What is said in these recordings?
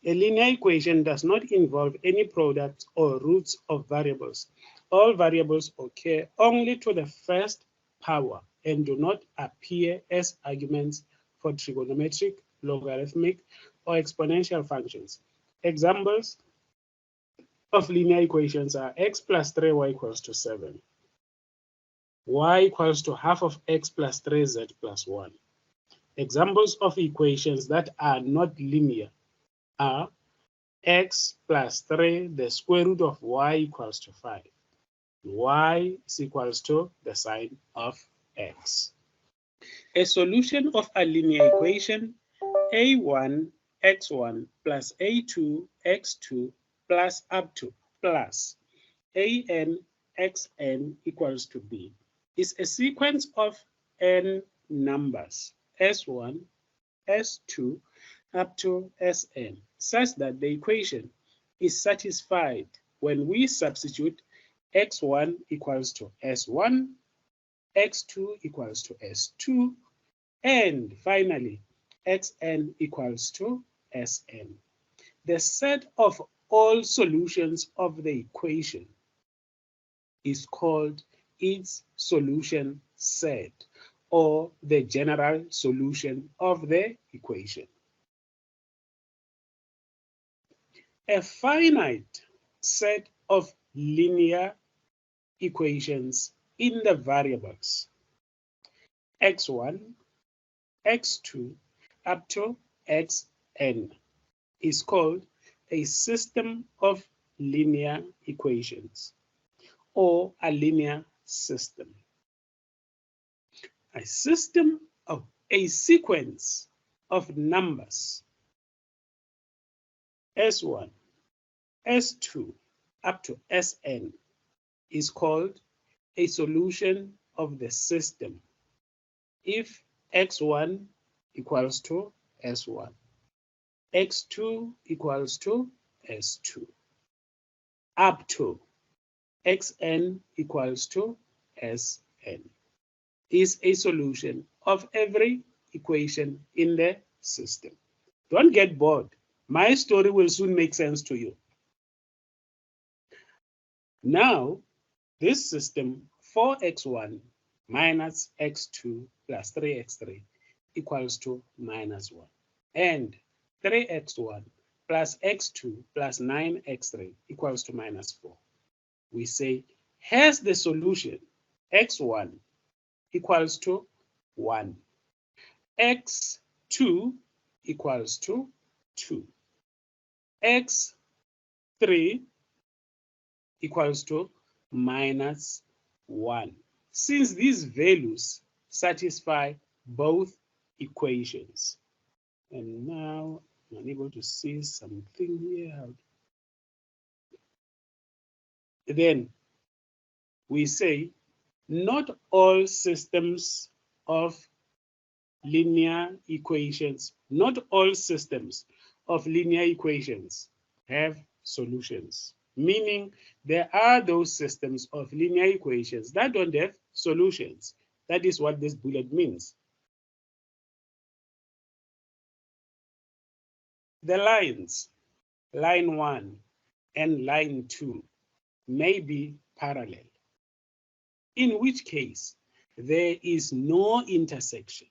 A linear equation does not involve any products or roots of variables. All variables occur only to the first power and do not appear as arguments for trigonometric, logarithmic, or exponential functions. Examples of linear equations are x plus 3y equals to 7, y equals to half of x plus 3z plus 1. Examples of equations that are not linear are x plus 3, the square root of y equals to 5. Y is equals to the sine of x. A solution of a linear equation a1 x1 plus a2 x2 plus up to plus an xn equals to b is a sequence of n numbers s1, s2 up to sn, such that the equation is satisfied when we substitute x1 equals to s1, x2 equals to s2, and finally xn equals to sn. The set of all solutions of the equation is called its solution set, or the general solution of the equation. A finite set of linear equations in the variables x1, x2 up to xn is called a system of linear equations, or a linear system. A system of a sequence of numbers s1, s2 up to sn is called a solution of the system if x1 equals to s1, x2 equals to s2, up to xn equals to sn, is a solution of every equation in the system. Don't get bored. My story will soon make sense to you. Now, this system 4x1 minus x2 plus 3x3 equals to minus 1, and 3x1 plus x2 plus 9x3 equals to minus 4. We say, here's the solution. x1 equals to 1. x2 equals to 2. x3 equals to minus 1. Since these values satisfy both equations. And now I'm unable to see something here. Then we say not all systems of linear equations, not all systems of linear equations have solutions. Meaning there are those systems of linear equations that don't have solutions. That is what this bullet means. The lines, line 1 and line 2, may be parallel, in which case there is no intersection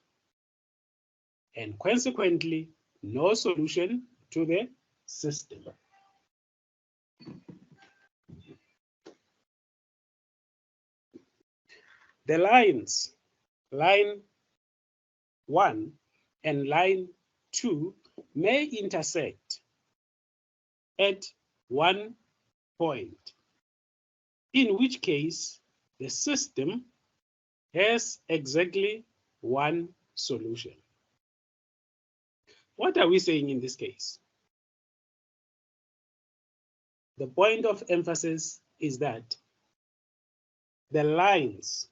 and consequently no solution to the system. The lines, line 1 and line 2, may intersect at one point, in which case the system has exactly one solution. What are we saying in this case? The point of emphasis is that the lines,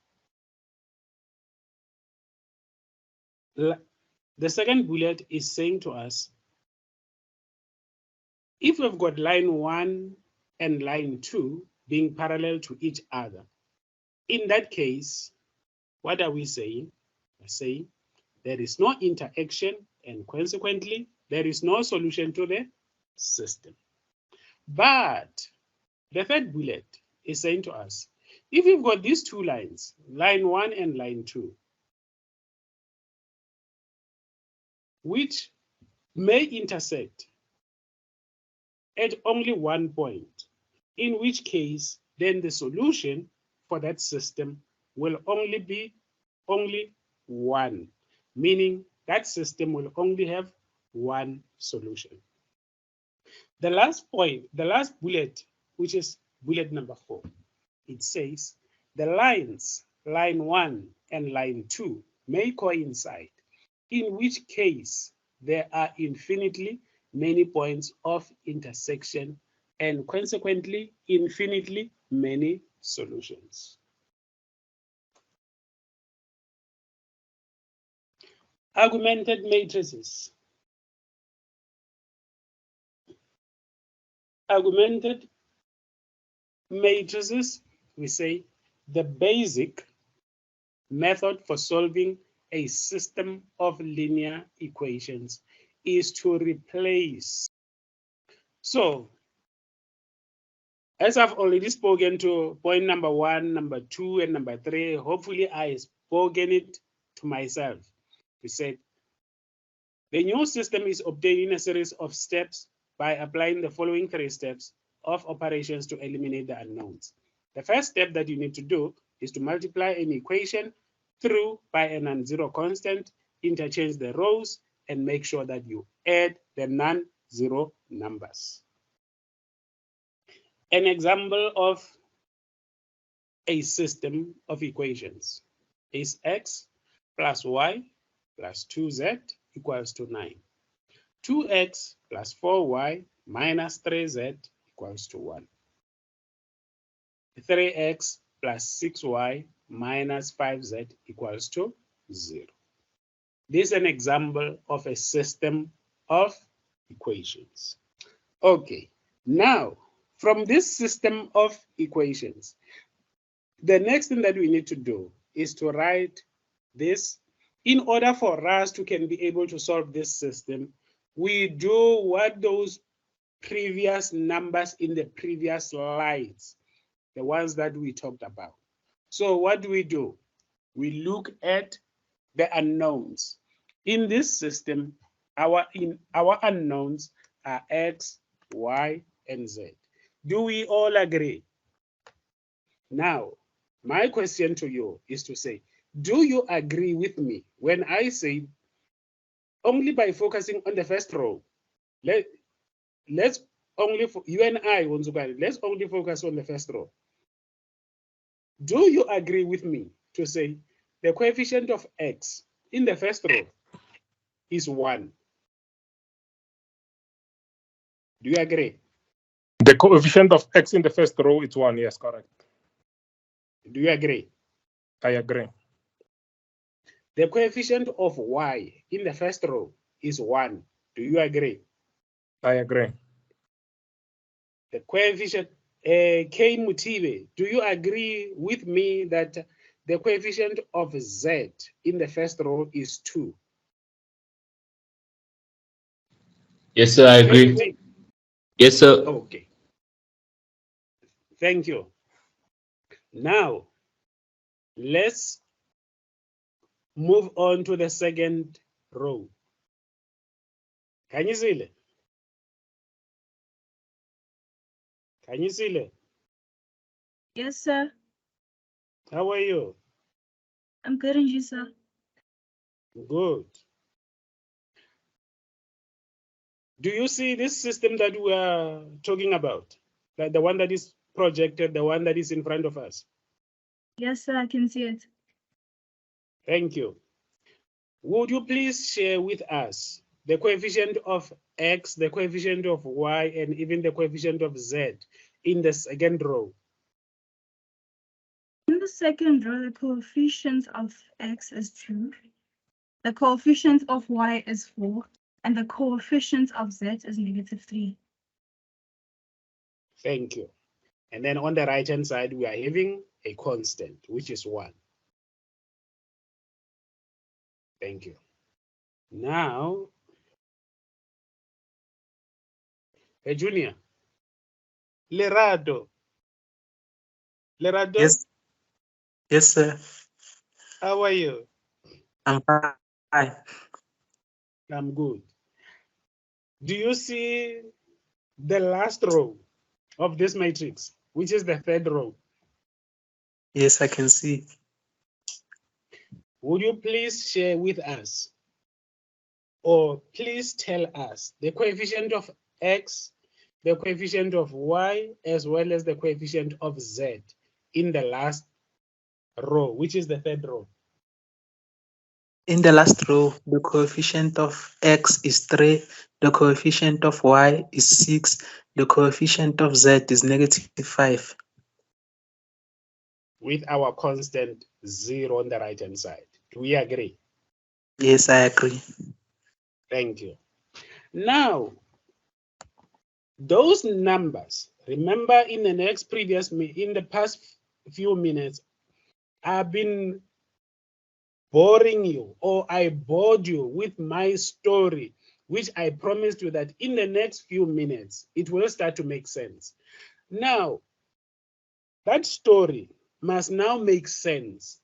the second bullet is saying to us, if we've got line 1 and line 2 being parallel to each other, in that case, what are we saying? We're saying there is no interaction and consequently there is no solution to the system. But the third bullet is saying to us, if you've got these two lines, line 1 and line 2, which may intersect at only one point, in which case then the solution for that system will only be one, meaning that system will only have one solution. The last point, the last bullet, which is bullet number 4, it says the lines, line 1 and line 2, may coincide, in which case there are infinitely many points of intersection and consequently infinitely many solutions. Augmented matrices. Augmented matrices, we say, the basic method for solving a system of linear equations is to replace. So, as I've already spoken to point number 1, number 2, and number 3, hopefully I spoken it to myself. We said, the new system is obtained in a series of steps by applying the following 3 steps of operations to eliminate the unknowns. The first step that you need to do is to multiply an equation through by a non-zero constant, interchange the rows, and make sure that you add the non-zero numbers. An example of a system of equations is x plus y plus 2z equals to 9. 2x plus 4y minus 3z equals to 1. 3x plus 6y minus 5z equals to 0. This is an example of a system of equations. Okay, now from this system of equations, the next thing that we need to do is to write this. In order for us to can be able to solve this system, we do what those previous numbers in the previous slides, the ones that we talked about. So what do? We look at the unknowns. In this system, our unknowns are x, y, and z. Do we all agree? Now, my question to you is to say, do you agree with me when I say only by focusing on the first row, let's only, you and I, let's only focus on the first row. Do you agree with me to say the coefficient of x in the first row is 1? Do you agree? The coefficient of x in the first row is 1, yes, correct. Do you agree? I agree. The coefficient of y in the first row is 1. Do you agree? I agree. The coefficient, K Mutibe, do you agree with me that the coefficient of z in the first row is 2? Yes, sir, I agree. Yes, sir. Okay. Thank you. Now, let's move on to the second row. Can you see it? Can you see it? Yes, sir. How are you? I'm good, and you, sir? Good. Do you see this system that we are talking about? Like the one that is projected, the one that is in front of us? Yes, sir, I can see it. Thank you. Would you please share with us the coefficient of x, the coefficient of y, and even the coefficient of z in the second row? In the second row, the coefficient of x is 2, the coefficient of y is 4, and the coefficient of z is -3. Thank you. And then on the right-hand side, we are having a constant, which is 1. Thank you. Now, A junior. Lerado. Lerado, Yes. Yes, sir. how are you? I'm fine. I'm good. Do you see the last row of this matrix, which is the third row? Yes, I can see. Would you please share with us, or please tell us the coefficient of x, the coefficient of y, as well as the coefficient of z in the last row, which is the third row? In the last row, the coefficient of x is 3, the coefficient of y is 6, the coefficient of z is -5. With our constant 0 on the right-hand side. Do we agree? Yes, I agree. Thank you. Now, those numbers, remember in the past few minutes, I've been boring you, or I bored you with my story, which I promised you that in the next few minutes, it will start to make sense. Now, that story must now make sense.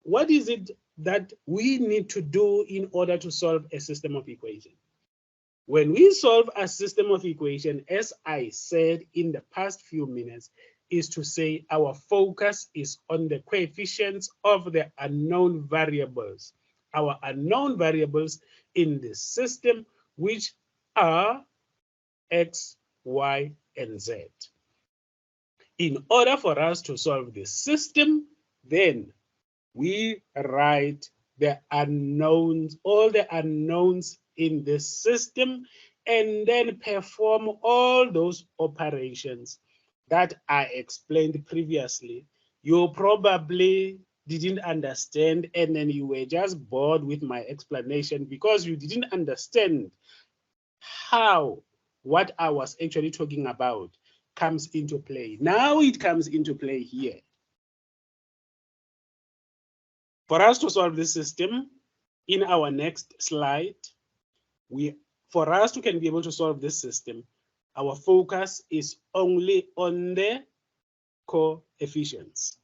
What is it that we need to do in order to solve a system of equation? When we solve a system of equation, as I said in the past few minutes, is to say our focus is on the coefficients of the unknown variables. Our unknown variables in the system, which are x, y, and z. In order for us to solve the system, then we write the unknowns, all the unknowns in the system, and then perform all those operations that I explained previously. You probably didn't understand, and then you were just bored with my explanation because you didn't understand how what I was actually talking about comes into play. Now it comes into play here. For us to solve this system, in our next slide, for us to be able to solve this system, our focus is only on the coefficients.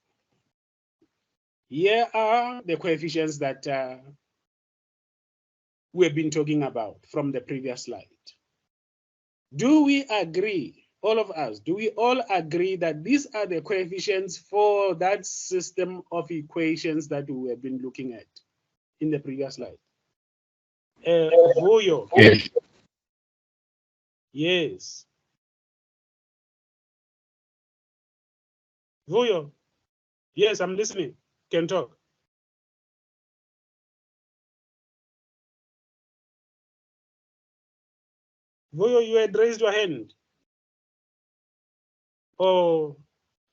Here are the coefficients that we've been talking about from the previous slide. Do we agree, all of us, do we all agree that these are the coefficients for that system of equations that we have been looking at in the previous slide? Vuyo. Yes. Yes. Vuyo. Yes, I'm listening. Can talk. Vuyo, you had raised your hand. Or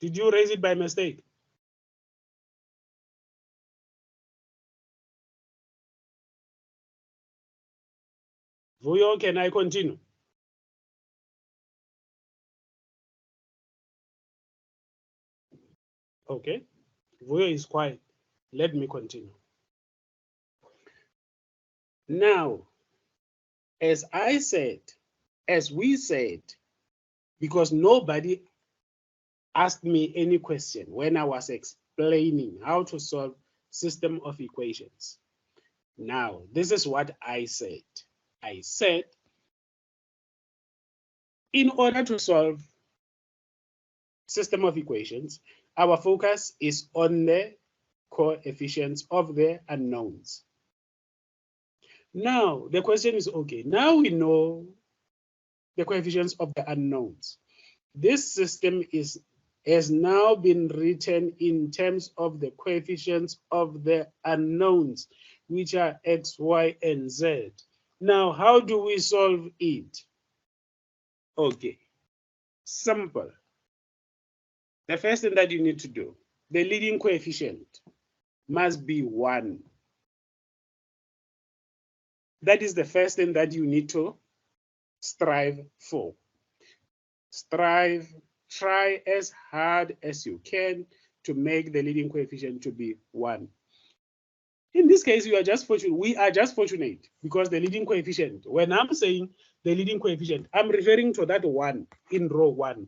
did you raise it by mistake? Vuyo, can I continue? Okay. Vuyo is quiet. Let me continue. Now, as I said, as we said, because nobody asked me any question when I was explaining how to solve system of equations. Now, this is what I said. I said, in order to solve system of equations, our focus is on the coefficients of the unknowns. Now, the question is, okay, now we know the coefficients of the unknowns. This system has now been written in terms of the coefficients of the unknowns, which are x, y, and z. Now, how do we solve it? Okay, simple. The first thing that you need to do, the leading coefficient must be 1. That is the first thing that you need to strive for. Try as hard as you can to make the leading coefficient to be 1. In this case, we are just fortunate because the leading coefficient, when I'm saying the leading coefficient, I'm referring to that one in row 1.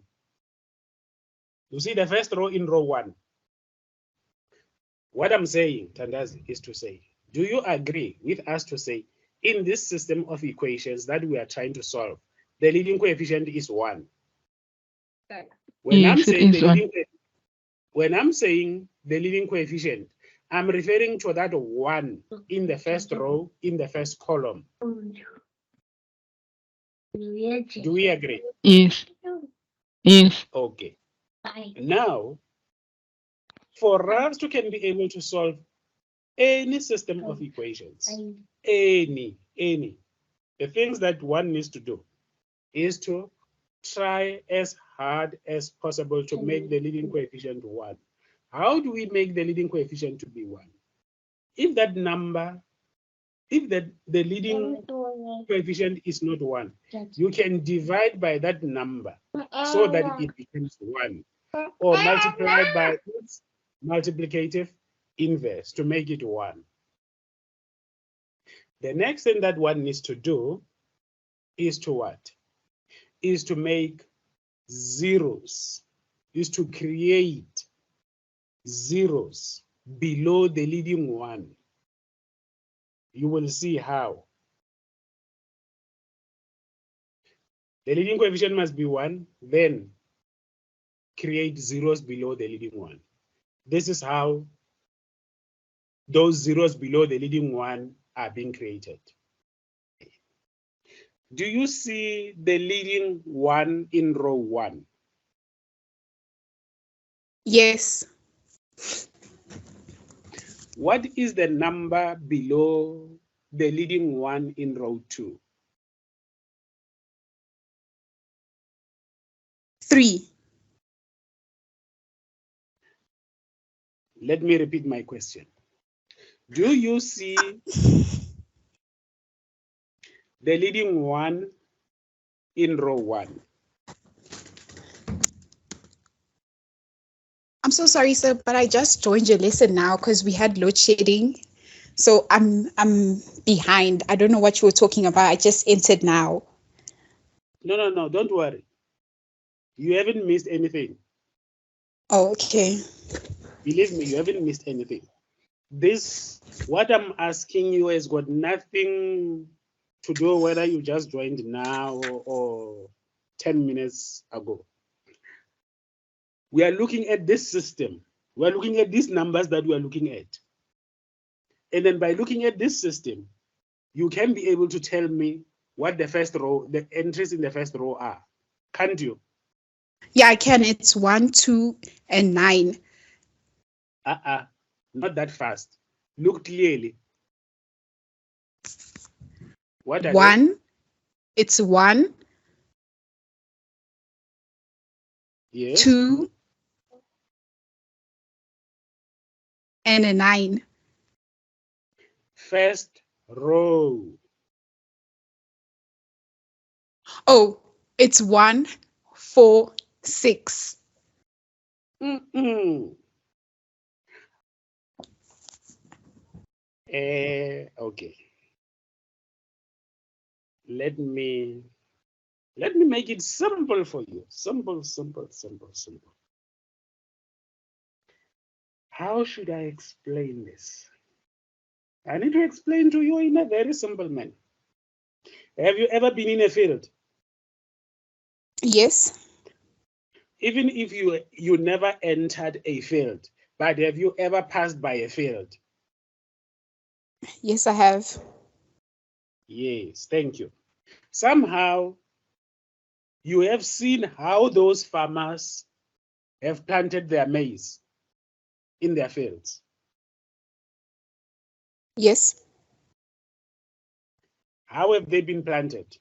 You see the first row in row 1. What I'm saying, Tandazi, is to say, do you agree with us to say, in this system of equations that we are trying to solve, the leading coefficient is 1? When Yes, I'm it saying is the one. leading, when I'm saying the leading coefficient, I'm referring to that 1 in the first row, in the first column. Do we agree? Yes. Yes. Okay. Now, for us to can be able to solve any system of equations, any, the things that one needs to do is to try as hard as possible to make the leading coefficient 1. How do we make the leading coefficient to be 1? If that number, if the leading coefficient is not 1, you can divide by that number so that it becomes 1, or multiply by its multiplicative inverse to make it 1. The next thing that one needs to do is to what? Is to make zeros, is to create zeros below the leading 1. You will see how. The leading coefficient must be 1, then create zeros below the leading 1. This is how those zeros below the leading 1 are being created. Do you see the leading 1 in row 1? Yes. What is the number below the leading 1 in row 2? 3. Let me repeat my question. Do you see the leading 1 in row 1? I'm so sorry, sir, but I just joined your lesson now because we had load shedding. So I'm behind. I don't know what you were talking about. I just entered now. No, don't worry. You haven't missed anything. Oh, okay. Believe me, you haven't missed anything. This, what I'm asking you has got nothing to do whether you just joined now or 10 minutes ago. We are looking at this system. We are looking at these numbers that we are looking at. And then by looking at this system, you can be able to tell me what the first row, the entries in the first row are. Can't you? Yeah, I can. It's 1, 2, and 9. Not that fast. Look clearly. What are 1. It's 1. Yes. 2. And a 9. First row. Oh, it's 1, 4, 6. Okay. Let me make it simple for you. Simple. How should I explain this? I need to explain to you in a very simple manner. Have you ever been in a field? Yes. Even if you never entered a field, but have you ever passed by a field? Yes, I have. Yes, thank you. Somehow, you have seen how those farmers have planted their maize in their fields. Yes. How have they been planted?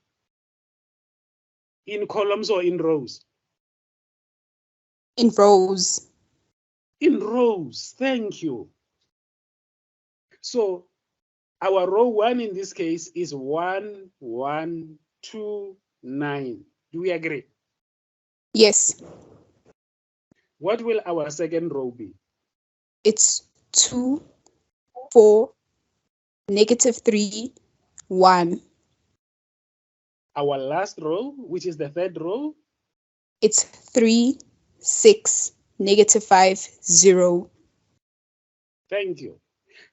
In columns or in rows? In rows. In rows, thank you. So our row 1 in this case is 1, 1, 2, 9. Do we agree? Yes. What will our second row be? It's 2, 4, -3, 1. our last row, which is the third row. It's 3, 6, -5, 0. Thank you.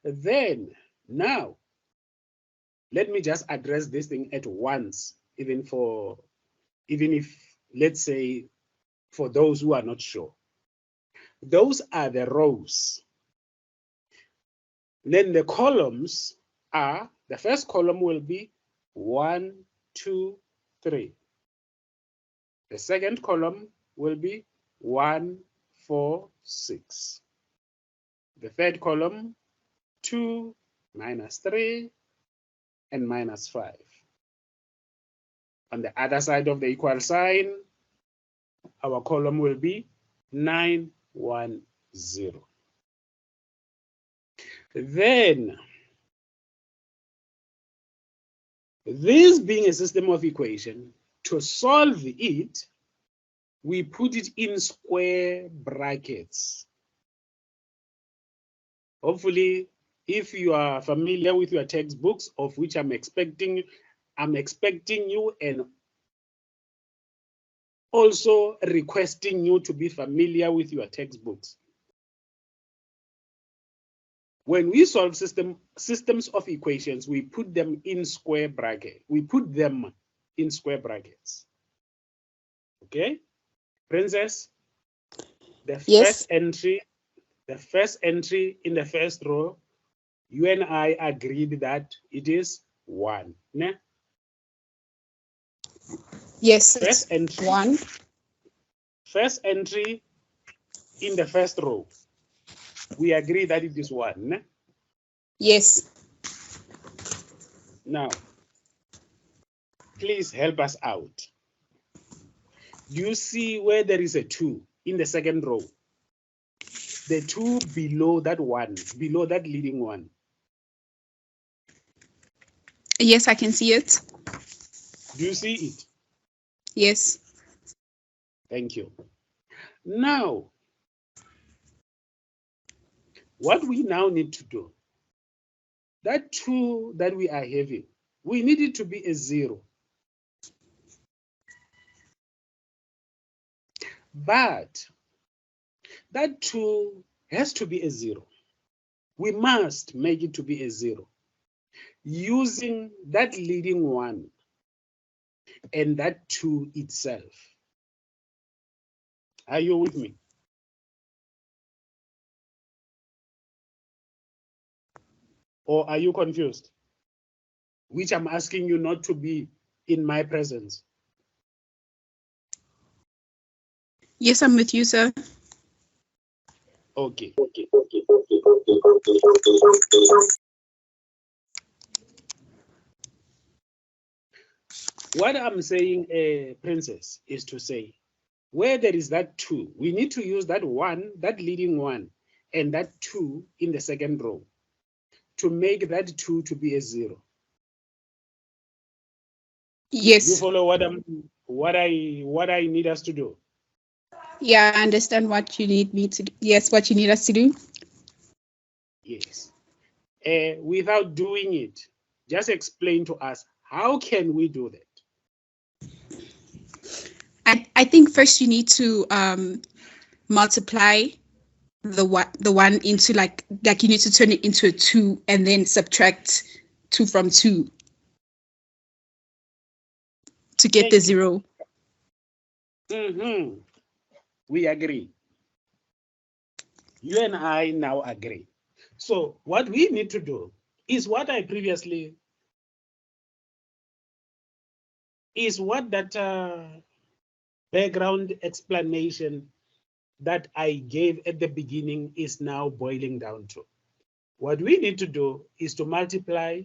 Then now, let me just address this thing at once, even if, let's say, for those who are not sure. Those are the rows. Then the columns are, the first column will be 1, 2, 3. The second column will be 1, 4, 6. The third column, 2, -3, and -5. On the other side of the equal sign, our column will be 9, 1, 0. Then, this being a system of equation, to solve it, we put it in square brackets. Hopefully, if you are familiar with your textbooks, of which I'm expecting you and also requesting you to be familiar with your textbooks. When we solve systems of equations, we put them in square bracket. We put them in square brackets. Okay, Princess? Yes. The first entry in the first row, you and I agreed that it is 1. Ne? Yes, First it's entry. 1. First entry in the first row, we agree that it is 1. Ne? Yes. Now, please help us out. Do you see where there is a 2 in the second row? The 2 below that 1, below that leading 1. Yes, I can see it. Do you see it? Yes. Thank you. Now, what we now need to do, that 2 that we are having, we need it to be a 0. But that 2 has to be a 0. We must make it to be a 0 using that leading 1 and that 2 itself. Are you with me? Or are you confused? Which I'm asking you not to be in my presence. Yes, I'm with you, sir. Okay. What I'm saying, Princess, is to say, where there is that 2, we need to use that 1, that leading 1, and that 2 in the second row to make that 2 to be a 0. Yes. You follow what I need us to do? Yeah, I understand what you need me to do. Yes, what you need us to do. Yes. Without doing it, just explain to us, how can we do that? I think first you need to multiply the 1 into like you need to turn it into a 2 and then subtract 2 from 2 to get the 0. Mm-hmm. We agree. You and I now agree. So what we need to do is what I previously, is what that background explanation that I gave at the beginning is now boiling down to. What we need to do is to multiply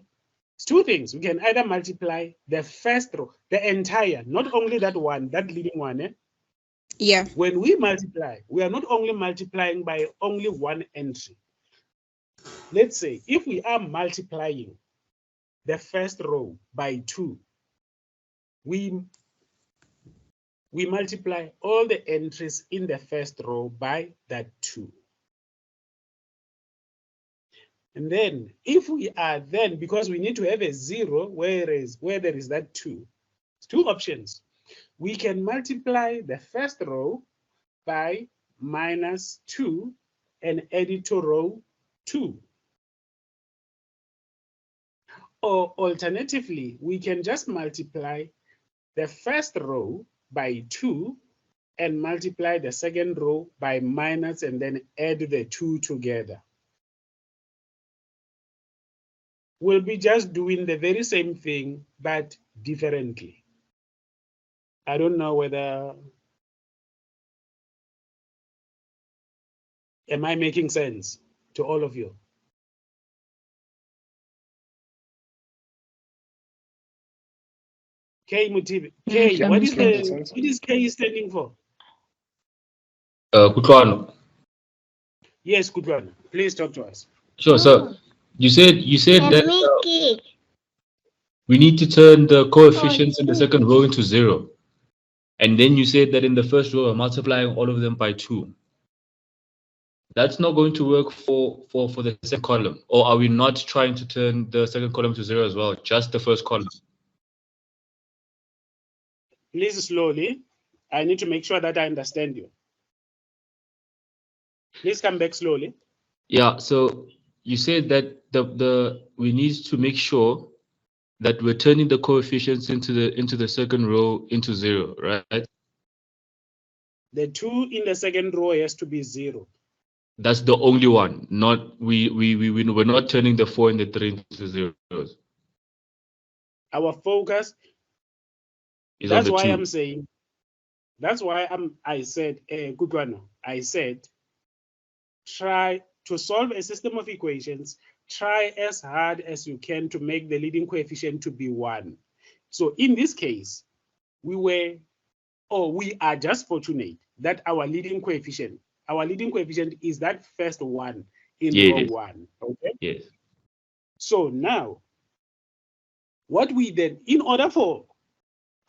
2 things. We can either multiply the first row, the entire, not only that one, that leading one. Eh? Yeah. When we multiply, we are not only multiplying by only 1 entry. Let's say if we are multiplying the first row by 2, we multiply all the entries in the first row by that 2. And then if we are then, because we need to have a 0 where there is that 2. Two options. We can multiply the first row by -2 and add it to row 2. Or alternatively, we can just multiply the first row by 2 and multiply the second row by minus and then add the 2 together. We'll be just doing the very same thing, but differently. I don't know whether, am I making sense to all of you? K Mutibi. K, Yes, what is understand. what is K standing for? Kutwano. Yes, good one. Please talk to us. Sure, so you said that we need to turn the coefficients in the second row into 0. And then you said that in the first row, we're multiplying all of them by 2. That's not going to work for the second column. Or are we not trying to turn the second column to 0 as well? Just the first column? Please slowly. I need to make sure that I understand you. Please come back slowly. Yeah, so you said that we need to make sure that we're turning the coefficients into the second row into 0, right? The 2 in the second row has to be 0. That's the only one. Not we're not turning the 4 and the 3 into zeros. Our focus. Is on That's the why 2. I'm saying. That's why I said, good one. I said, try to solve a system of equations. Try as hard as you can to make the leading coefficient to be 1. So in this case, we are just fortunate that our leading coefficient is that first one in row 1. Okay. Yes. So now, what we then, in order for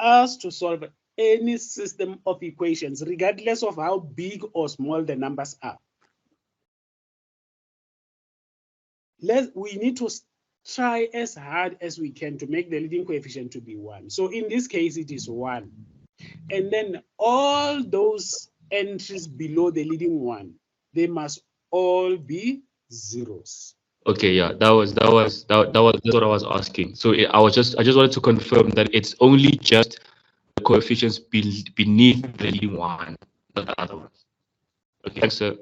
us to solve any system of equations, regardless of how big or small the numbers are, we need to try as hard as we can to make the leading coefficient to be 1. So in this case, it is 1. And then all those entries below the leading one, they must all be zeros. Okay, yeah, that's what I was asking. So I just wanted to confirm that it's only just the coefficients beneath the leading one, not the other ones. Okay, thanks, sir.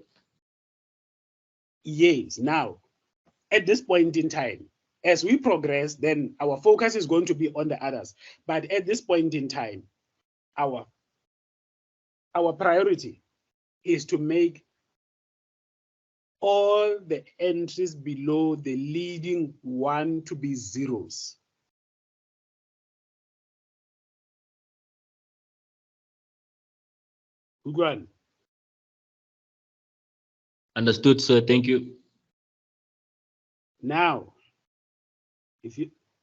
Yes. Now, at this point in time, as we progress, then our focus is going to be on the others. But at this point in time, our priority is to make all the entries below the leading one to be zeros. Good one. Understood, sir. Thank you. Now,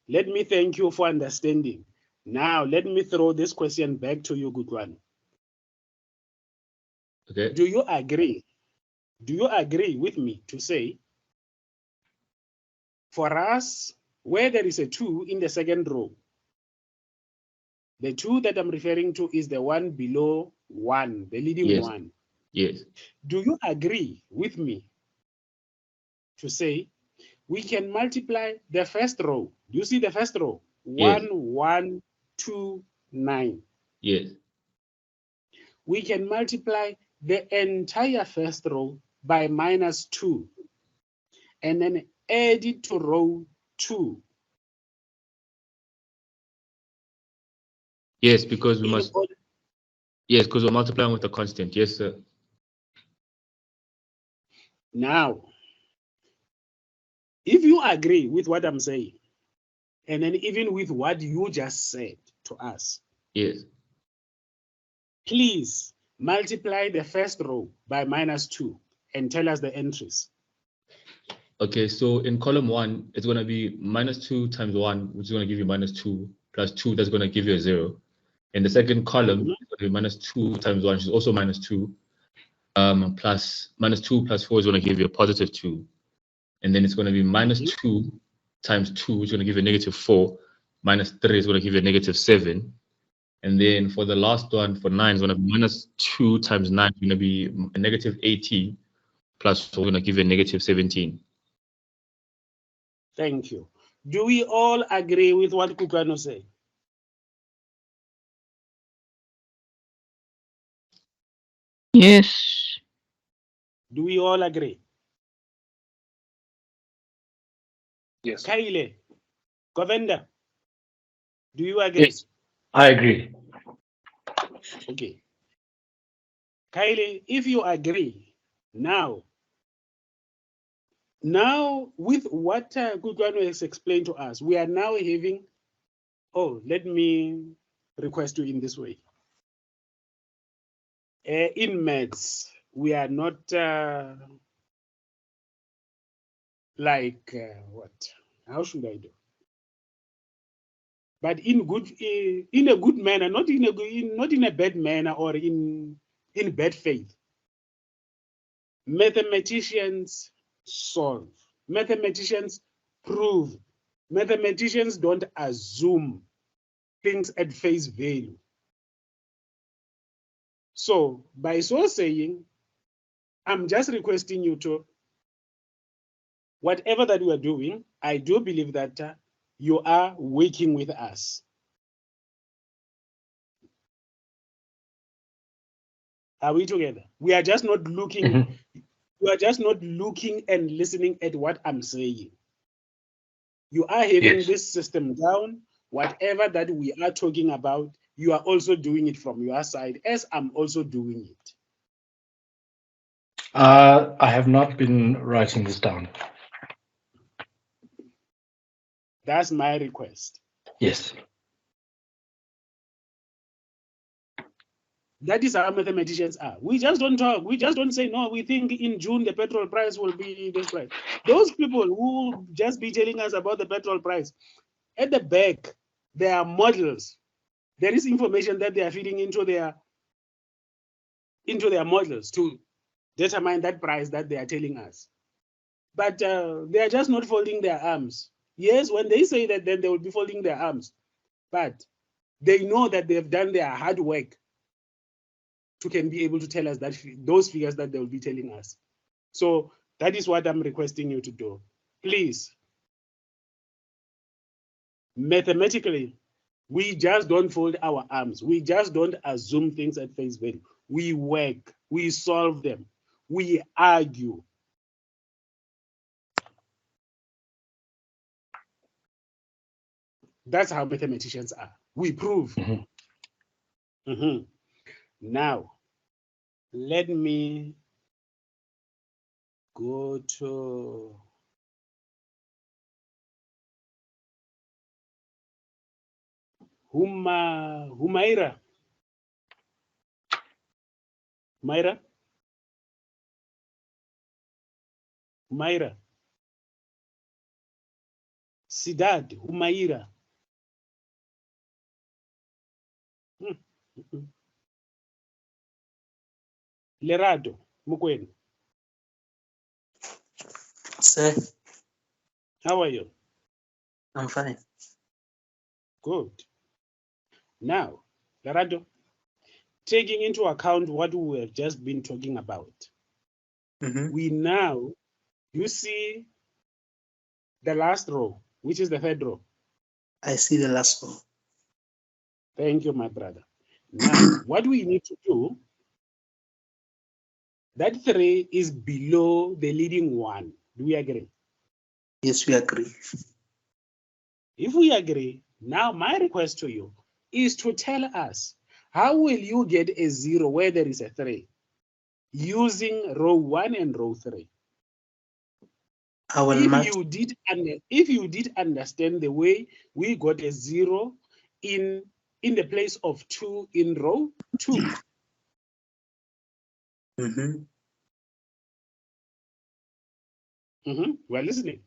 let me thank you for understanding. Now, let me throw this question back to you, good one. Okay. Do you agree? Do you agree with me to say, for us, where there is a 2 in the second row, the 2 that I'm referring to is the one below 1, the leading one. Yes. Do you agree with me to say we can multiply the first row? Do you see the first row? Yes. 1, 1, 2, 9. Yes. We can multiply the entire first row by -2 and then add it to row 2. Yes, because we must. Yes, because we're multiplying with a constant. Yes, sir. Now, if you agree with what I'm saying, and then even with what you just said to us, yes, please multiply the first row by -2 and tell us the entries. Okay, so in column 1, it's going to be -2 times 1, which is going to give you -2 plus 2, that's going to give you a 0. In the second column, it's going to be -2 times 1, which is also -2. Plus -2 plus 4 is going to give you a +2. And then it's going to be -2 times 2, which is going to give you a -4. -3 is going to give you a -7. And then for the last one, for 9, it's going to be minus 2 times 9 is going to be a negative 18, plus we're going to give you a negative 17. Thank you. Do we all agree with what Kukano said? Yes. Do we all agree? Yes. Kaile, Govenda, do you agree? Yes, I agree. Okay. Kaile, if you agree, now with what Kukano has explained to us, we are now having, let me request you in this way. In maths, we are not what? How should I do? But in a good manner, not in a bad manner or in bad faith. Mathematicians solve. Mathematicians prove. Mathematicians don't assume things at face value. So by so saying, I'm just requesting you to, whatever that you are doing, I do believe that you are working with us. Are we together? We are just not looking. We are just not looking and listening at what I'm saying. You are having this system down. Whatever that we are talking about, you are also doing it from your side, as I'm also doing it. I have not been writing this down. That's my request. Yes. That is how mathematicians are. We just don't talk. We just don't say, no, we think in June the petrol price will be this price. Those people who just be telling us about the petrol price, at the back, there are models. There is information that they are feeding into their models to determine that price that they are telling us. But they are just not folding their arms. Yes, when they say that, then they will be folding their arms. But they know that they've done their hard work to can be able to tell us that those figures that they will be telling us. So that is what I'm requesting you to do. Please, mathematically, we just don't fold our arms. We just don't assume things at face value. We work, we solve them, we argue. That's how mathematicians are. We prove. Now, let me go to Humaira. Humaira? Humaira. Sidad, Humaira. Lerado, Mukwenu. Sir, How are you? I'm fine. Good. Now, Lerado, taking into account what we have just been talking about, we now, you see the last row, which is the third row. I see the last row. Thank you, my brother. Now, what we need to do, that 3 is below the leading 1. Do we agree? Yes, we agree. If we agree, now my request to you is to tell us, how will you get a 0 where there is a 3 using row 1 and row 3? If you did understand the way we got a 0 in the place of 2 in row 2. We're listening.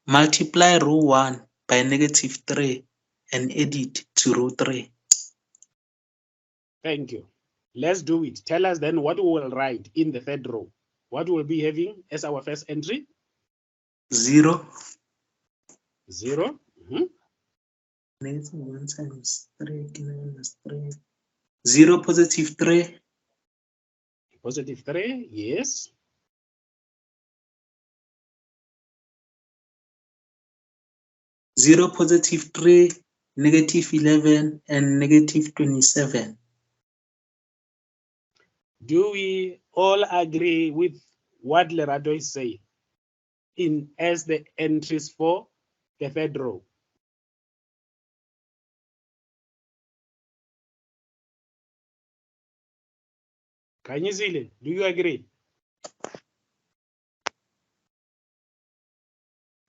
Multiply row 1 by -3 and add it to row 3. Thank you. Let's do it. Tell us then what we will write in the third row. What we'll be having as our first entry? 0. 0. Negative 1 times 3 minus 3. 0 positive 3. Positive 3, yes. Zero positive 3, negative 11, and negative 27. Do we all agree with what Lerato is saying as the entries for the third row? Kanyizile, do you agree?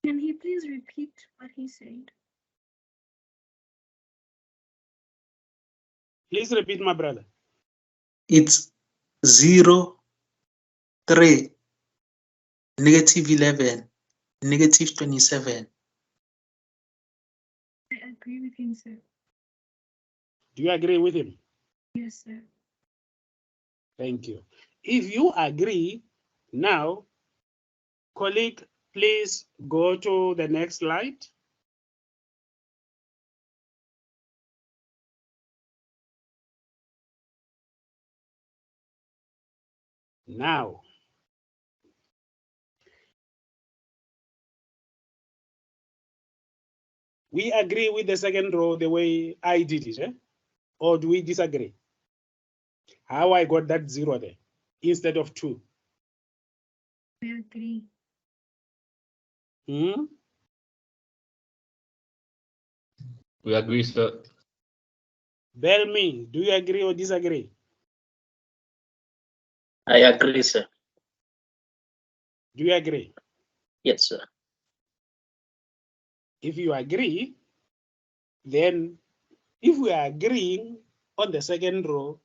Can he please repeat what he said? Please repeat, my brother. It's 0, 3, negative 11, negative 27. I agree with him, sir. Do you agree with him? Yes, sir. Thank you. If you agree, now, colleague, please go to the next slide. Now, we agree with the second row the way I did it, eh? Or do we disagree? How I got that 0 there instead of 2? We agree. Hmm? We agree, sir. Bellamy, do you agree or disagree? I agree, sir. Do you agree? Yes, sir. If you agree, then if we are agreeing on the second row,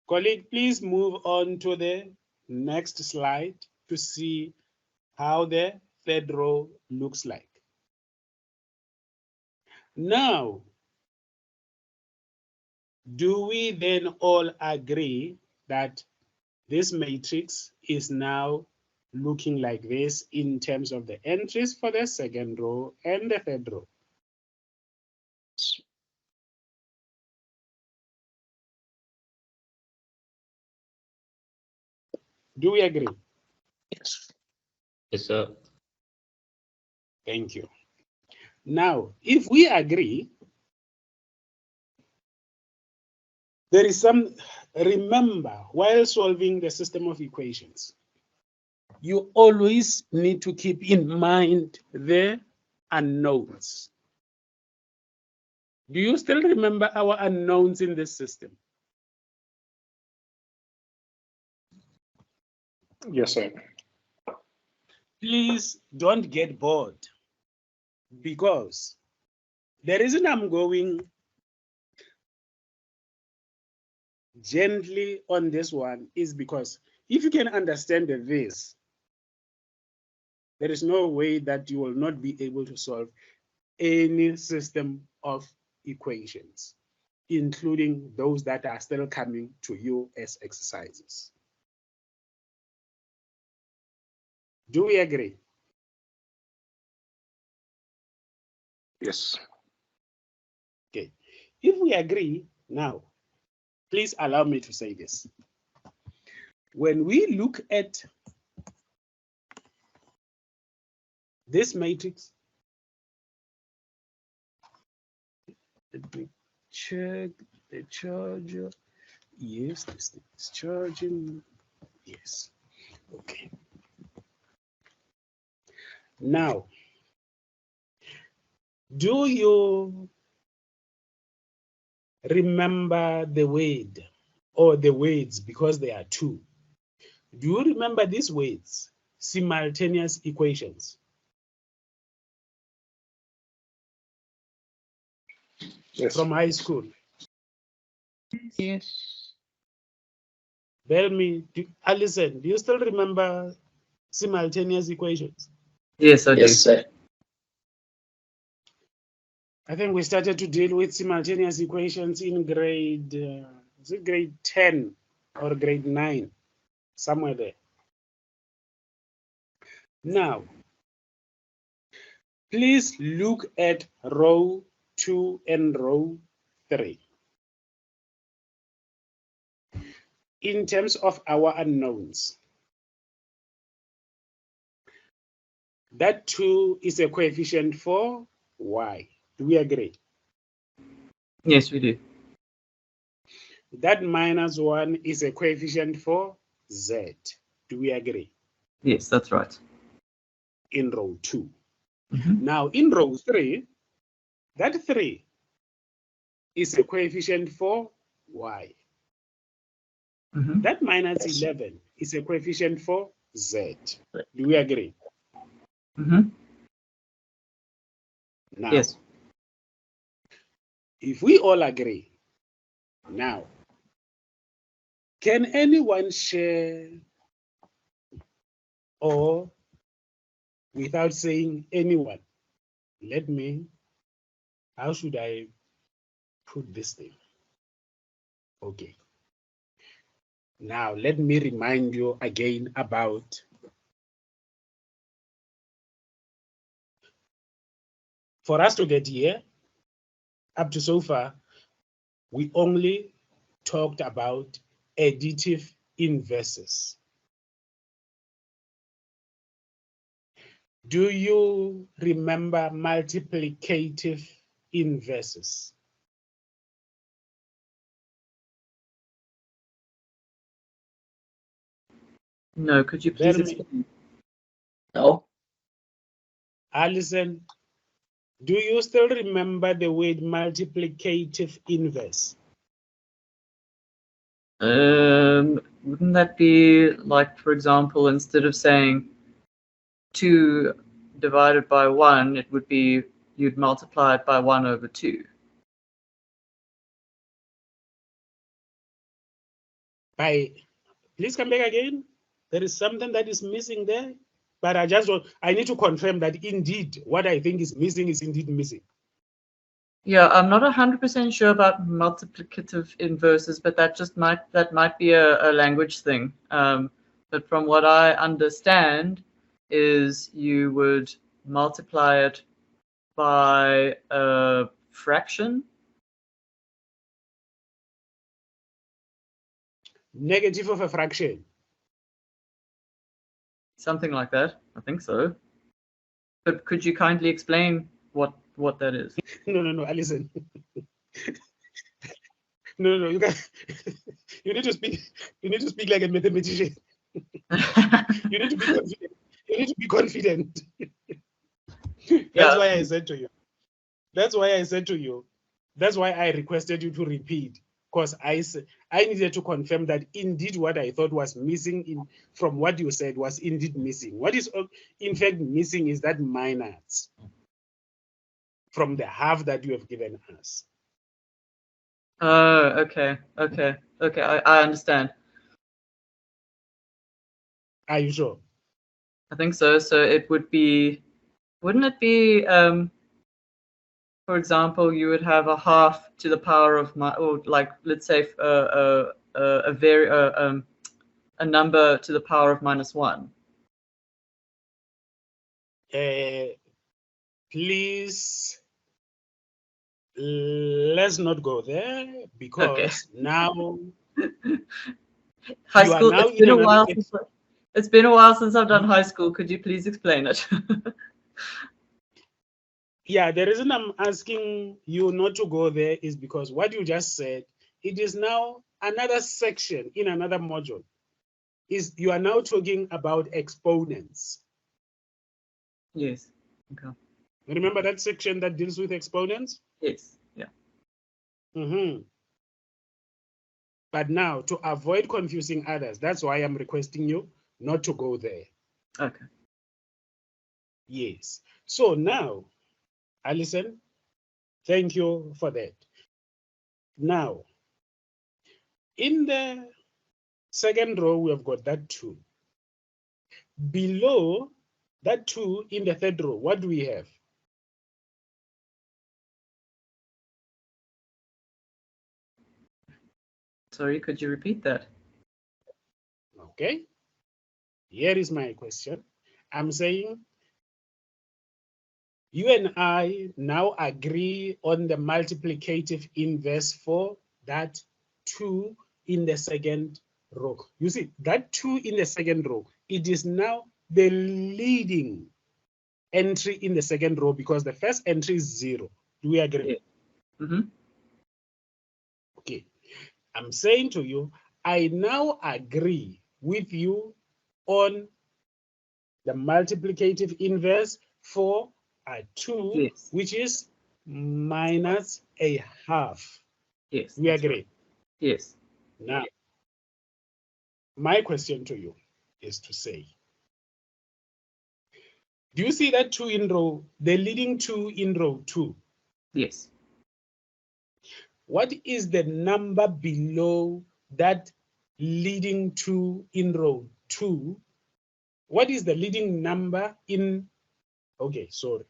colleague, please move on to the next slide to see how the third row looks like. Now, do we then all agree that this matrix is now looking like this in terms of the entries for the second row and the third row? Do we agree? Yes. Yes, sir. Thank you. Now, if we agree, there is some, remember, while solving the system of equations, you always need to keep in mind the unknowns. Do you still remember our unknowns in this system? Yes, sir. Please don't get bored, because the reason I'm going gently on this one is because if you can understand this, there is no way that you will not be able to solve any system of equations, including those that are still coming to you as exercises. Do we agree? Yes. Okay. If we agree now, please allow me to say this. When we look at this matrix, let me check the charger. Yes, this thing is charging. Yes. Okay. Now, do you remember the word or the words, because there are two? Do you remember these words, simultaneous equations? Yes. From high school? Yes. Bellamy, Alison, do you still remember simultaneous equations? Yes, I Yes, do. sir. I think we started to deal with simultaneous equations in grade, is it grade 10 or grade 9? Somewhere there. Now, please look at row 2 and row 3. In terms of our unknowns, that 2 is a coefficient for y. Do we agree? Yes, we do. That -1 is a coefficient for z. Do we agree? Yes, that's right. In row 2. Mhm. Now, in row 3, that 3 is a coefficient for y. Mhm. That -11 is a coefficient for z. Do we agree? Mhm. Now, Yes. if we all agree, now, can anyone share, or without saying anyone, let me, how should I put this thing? Okay. Now, let me remind you again about for us to get here, up to so far, we only talked about additive inverses. Do you remember multiplicative inverses? No, could you please explain? No. Alison, do you still remember the word multiplicative inverse? Wouldn't that be like, for example, instead of saying 2 divided by 1, it would be you'd multiply it by 1 over 2. Please come back again. There is something that is missing there, but I need to confirm that indeed what I think is missing is indeed missing. Yeah, I'm not 100% sure about multiplicative inverses, but that might be a language thing. But from what I understand, is you would multiply it by a fraction. Negative of a fraction. Something like that. I think so. But could you kindly explain what that is? No, Alison. No, you can. You need to speak. You need to speak like a mathematician. You need to be confident. You need to be confident. That's why I said to you. That's why I said to you. That's why I requested you to repeat, because I needed to confirm that indeed what I thought was missing from what you said was indeed missing. What is in fact missing is that minus from the half that you have given us. Oh, okay. I understand. Are you sure? I think so. So it would be, wouldn't it be, for example, you would have a half to the power of or like, let's say, a number to the power of -1. Please, let's not go there, because now high you school. are now It's been in a while. another. It's been a while since I've done high school. Could you please explain it? Yeah, the reason I'm asking you not to go there is because what you just said, it is now another section in another module. You are now talking about exponents. Yes. Okay. Remember that section that deals with exponents? Yes. Yeah. But now, to avoid confusing others, that's why I'm requesting you not to go there. Okay. Yes. So now, Alison, thank you for that. Now, in the second row, we have got that 2. Below that 2 in the third row, what do we have? Sorry, could you repeat that? Okay. Here is my question. I'm saying You and I now agree on the multiplicative inverse for that 2 in the second row. You see, that 2 in the second row, it is now the leading entry in the second row because the first entry is 0. Do we agree? Yeah. Mm-hmm. Okay. I'm saying to you, I now agree with you on the multiplicative inverse for a 2, Yes. which is minus a half. Yes. We that's agree? right. Yes. Now, my question to you is to say, do you see that 2 in row, the leading 2 in row 2? Yes. What is the number below that leading 2 in row 2? What is the leading number in, okay, sorry.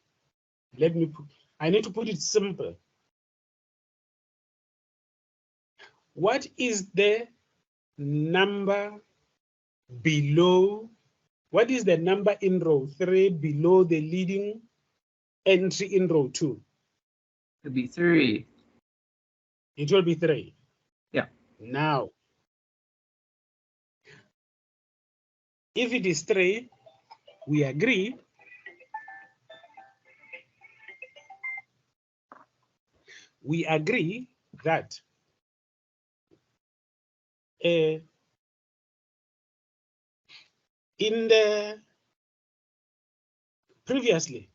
Let me put, I need to put it simple. What is the number below, what is the number in row 3 below the leading entry in row 2? It'd be 3. It will be 3. Yeah. Now, if it is 3, we agree that in the previously,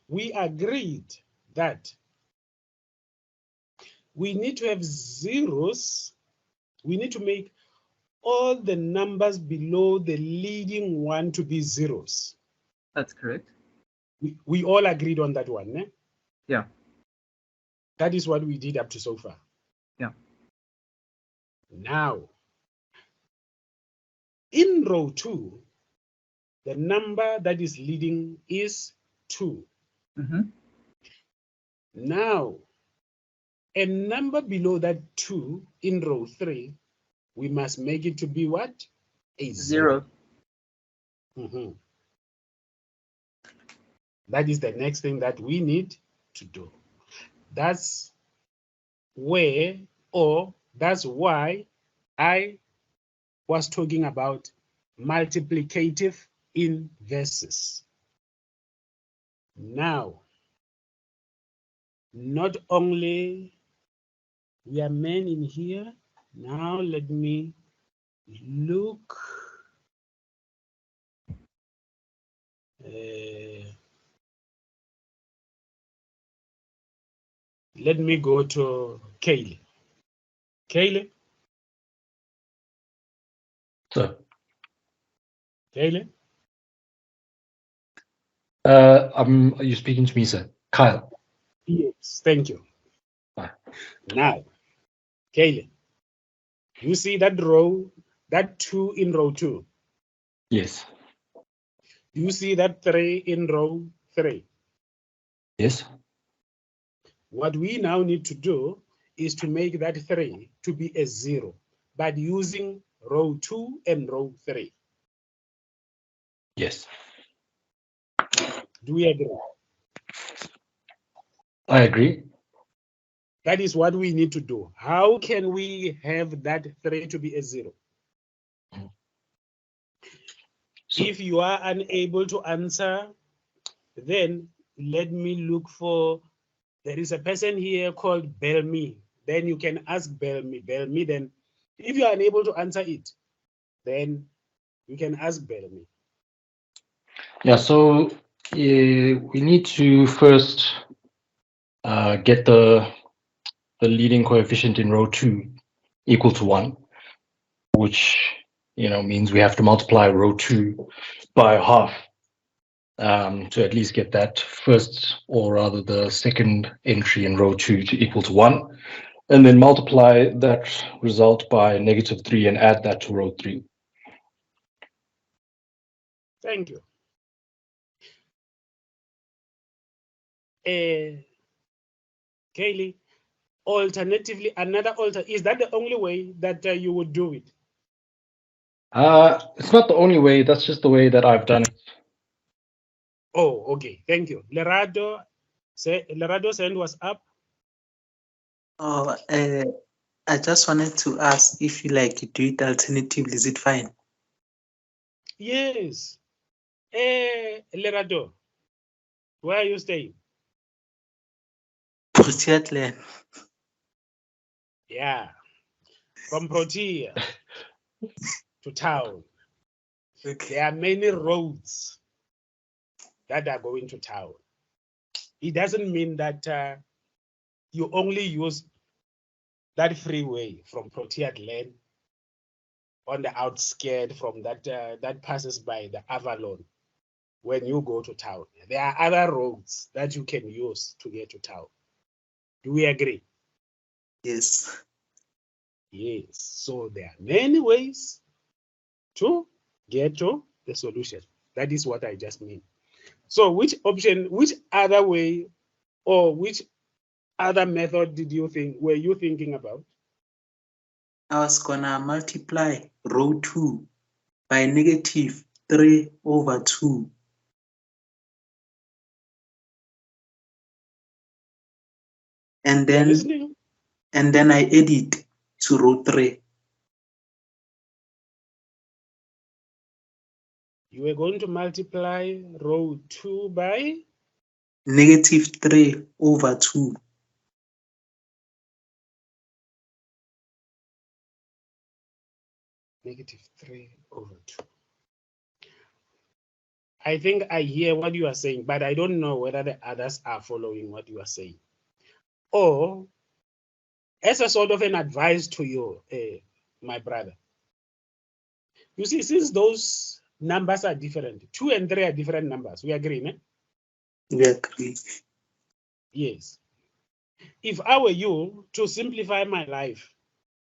we agreed that we need to have zeros. We need to make all the numbers below the leading one to be zeros. That's correct. We all agreed on that one, eh? Yeah. That is what we did up to so far. Yeah. Now, in row 2, the number that is leading is 2. Mm-hmm. Now, a number below that 2 in row 3, we must make it to be what? A 0. Mm-hmm. That is the next thing that we need to do. That's where, or that's why I was talking about multiplicative inverses. Now, not only we are men in here, now let me look. Let me go to Kaylee. Kaylee? So, Kaylee? are you speaking to me, sir? Kyle. Yes, thank you. Bye. Now, Kaylee, you see that row, that 2 in row 2? Yes. You see that 3 in row 3? Yes. What we now need to do is to make that 3 to be a 0, but using row 2 and row 3. Yes. Do we agree? I agree. That is what we need to do. How can we have that 3 to be a 0? So, if you are unable to answer, then let me look for, there is a person here called Belmi. Then you can ask Belmi. Belmi, then if you are unable to answer it, then you can ask Belmi. yeah, so we need to first get the leading coefficient in row 2 equal to 1, which means we have to multiply row 2 by half to at least get that first, or rather the second entry in row 2 to equal to 1, and then multiply that result by -3 and add that to row 3. Thank you. Kaylee, alternatively, is that the only way that you would do it? It's not the only way, that's just the way that I've done it. Oh, okay. Thank you. Lerado hand was up. Oh, I just wanted to ask if you like do it alternatively, is it fine? Yes. Lerado, where are you staying? Protea. Yeah. From Protea to town. Okay. There are many roads that are going to town. It doesn't mean that you only use that freeway from Protea Lane on the outskirts from that passes by the Avalon when you go to town. There are other roads that you can use to get to town. Do we agree? Yes. Yes. So there are many ways to get to the solution. That is what I just mean. So which other way or which other method were you thinking about? I was gonna multiply row 2 by -3/2. And then I add it to row 3. You were going to multiply row 2 by -3/2. -3/2. I think I hear what you are saying, but I don't know whether the others are following what you are saying. Or as a sort of an advice to you, my brother. You see, since those numbers are different, 2 and 3 are different numbers. We agree, ne? We agree. Yes. If I were you, to simplify my life,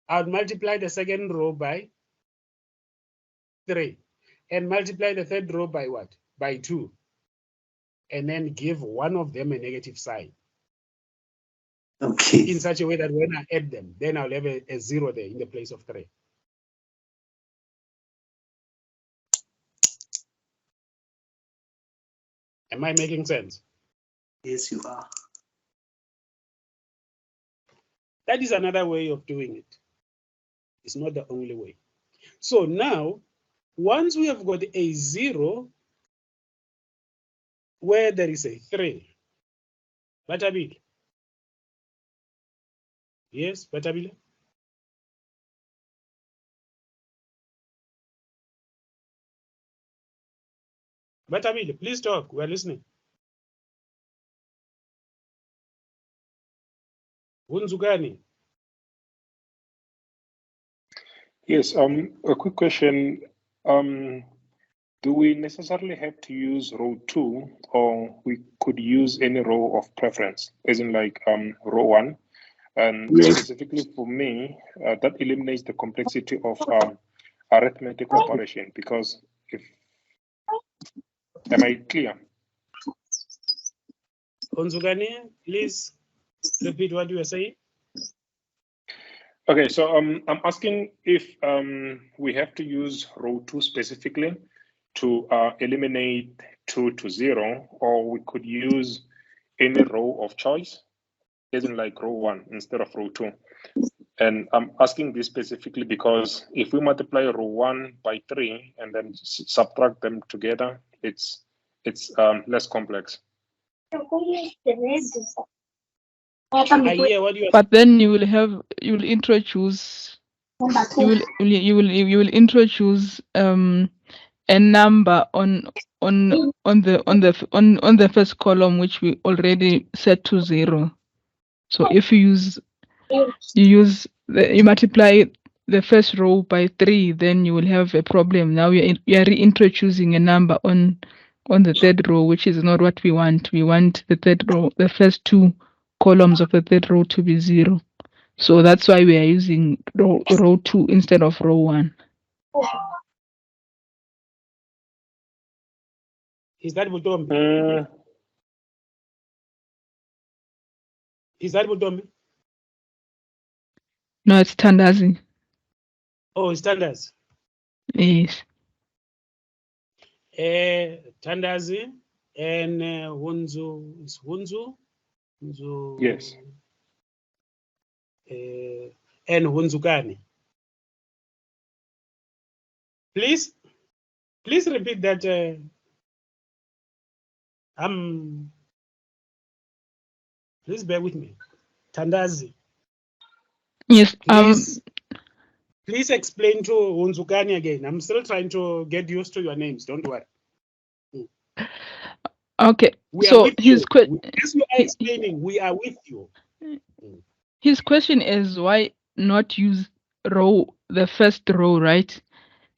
I would multiply the second row by 3 and multiply the third row by what? By 2. And then give one of them a negative sign. Okay. In such a way that when I add them, then I'll have a 0 there in the place of 3. Am I making sense? Yes, you are. That is another way of doing it. It's not the only way. So now, once we have got a 0 where there is a 3, Batabile. Yes, Batabile? Batabile, please talk. We're listening. Unzugani. Yes, a quick question. Do we necessarily have to use row 2, or we could use any row of preference, as in like row 1? And specifically for me, that eliminates the complexity of arithmetic operation, because am I clear? Unzugani, please repeat what you were saying. Okay, so I'm asking if we have to use row 2 specifically to eliminate 2 to 0, or we could use any row of choice, isn't like row 1 instead of row 2. And I'm asking this specifically because if we multiply row 1 by 3 and then subtract them together, it's less complex. But then you will introduce a number on the first column, which we already set to 0. So if you multiply the first row by 3, then you will have a problem. Now you are reintroducing a number on the third row, which is not what we want. We want the third row, the first 2 columns of the third row to be 0. So that's why we are using row 2 instead of row 1. Is that Butombi? Is that Butombi? No, it's Tandazi. Oh, it's Tandazi. Yes. Tandazi, And Hunzu is Hunzu. Hunzu. Yes. And Hunzukani. Please repeat that. Please bear with me. Tandazi. Yes. Please explain to Hunzukani again. I'm still trying to get used to your names. Don't worry. Okay. We so are with his you. question. As you are explaining, we are with you. His question is why not use the first row, right?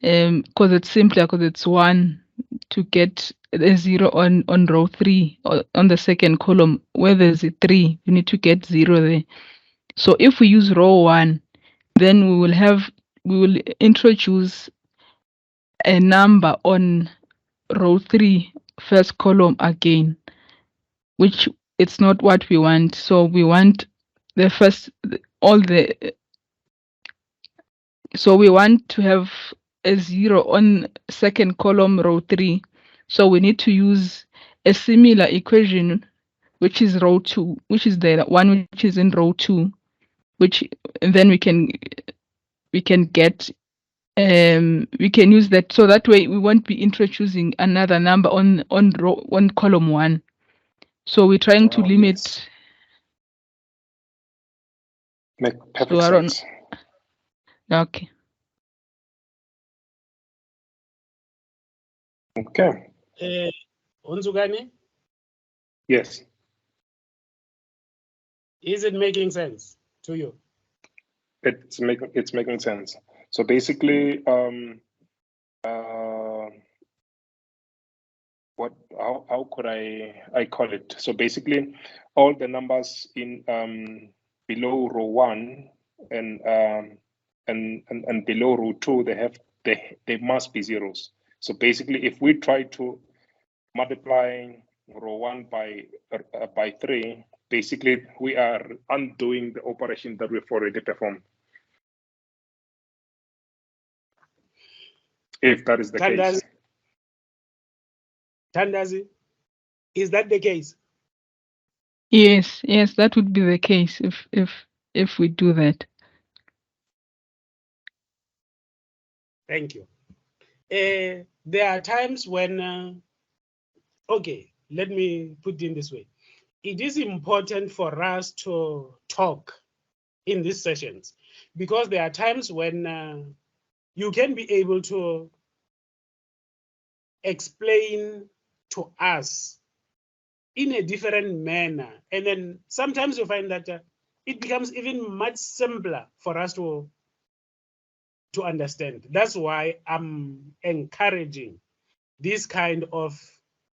Because it's simpler, because it's 1 to get a 0 on row 3 or on the second column. Where there's a 3, you need to get 0 there. So if we use row 1, then we will introduce a number on row 3 first column again, which it's not what we want. So we want the first so we want to have a 0 on second column row 3. So we need to use a similar equation, which is row 2, which is the one which is in row 2, and then we can get we can use that, so that way we won't be introducing another number on column 1. So we're trying to limit. Yes. Make perfect sense. Okay. Okay. Hunzukani, Yes. is it making sense to you? It's making sense. So basically, how could I call it? So basically, all the numbers in below row 1 and below row 2, they must be zeros. So basically, if we try to multiply row 1 by 3, basically we are undoing the operation that we've already performed. If that is the case. Tandazi, is that the case? Yes, that would be the case if we do that. Thank you. There are times when, okay, let me put it in this way. It is important for us to talk in these sessions because there are times when you can be able to explain to us in a different manner. And then sometimes you find that it becomes even much simpler for us to understand. That's why I'm encouraging this kind of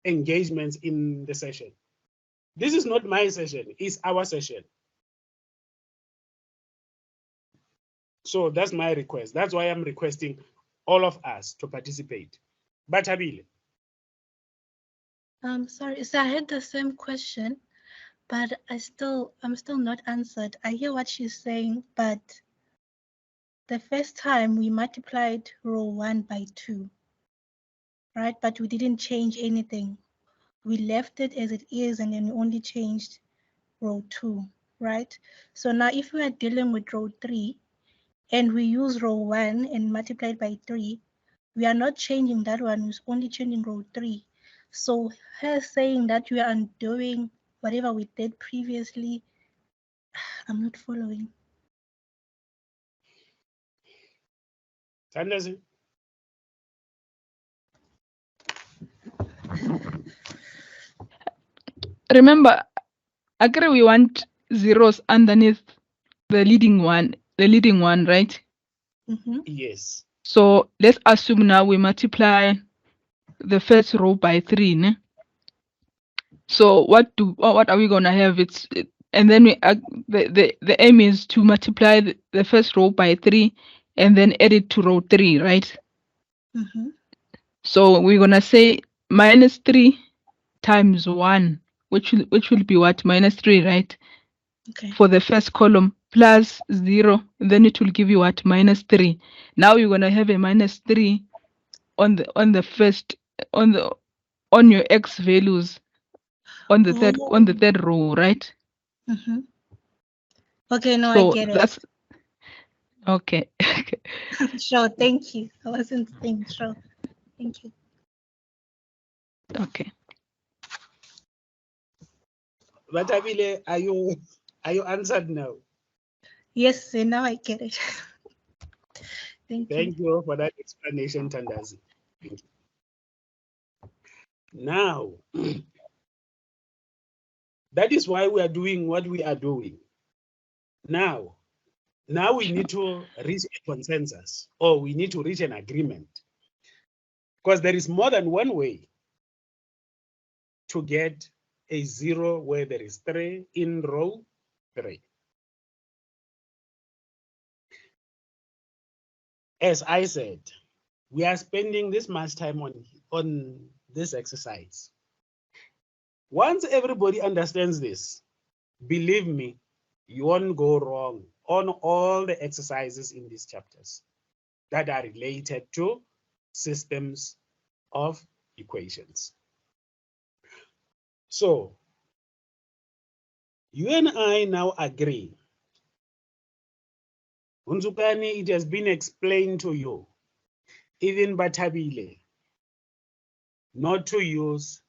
engagements in the session. This is not my session, it's our session. So that's my request. That's why I'm requesting all of us to participate. Batabile. Sorry, so I had the same question, but I'm still not answered. I hear what she's saying, but the first time we multiplied row 1 by 2, right? But we didn't change anything. We left it as it is, and then we only changed row 2, right? So now if we are dealing with row 3 and we use row 1 and multiply it by 3, we are not changing that one, we're only changing row 3. So her saying that we are undoing whatever we did previously, I'm not following. Tandazi. Remember, agree we want zeros underneath the leading one, right? Mm-hmm. Yes. So let's assume now we multiply the first row by 3. Ne? So what are we gonna have? And then the aim is to multiply the first row by 3 and then add it to row 3, right? Mm-hmm. So we're gonna say minus 3 times 1, which will be what? Minus 3, right? Okay. For the first column, plus 0, then it will give you what? Minus 3. Now you're gonna have a minus 3 on the on your X values on the third row, right? Mm-hmm. Okay, no, So I get it. that's okay. Sure, thank you. I wasn't thinking. Sure, thank you. Okay. But Abile, are you answered now? Yes, sir, now I get it. Thank you for that explanation, Tandazi. Thank you. Now, that is why we are doing what we are doing. Now we need to reach a consensus, or we need to reach an agreement, because there is more than one way to get a 0 where there is 3 in row 3. As I said, we are spending this much time on this exercise. Once everybody understands this, believe me, you won't go wrong on all the exercises in these chapters that are related to systems of equations. So, you and I now agree. Unzukani, it has been explained to you, even Batabile, not to use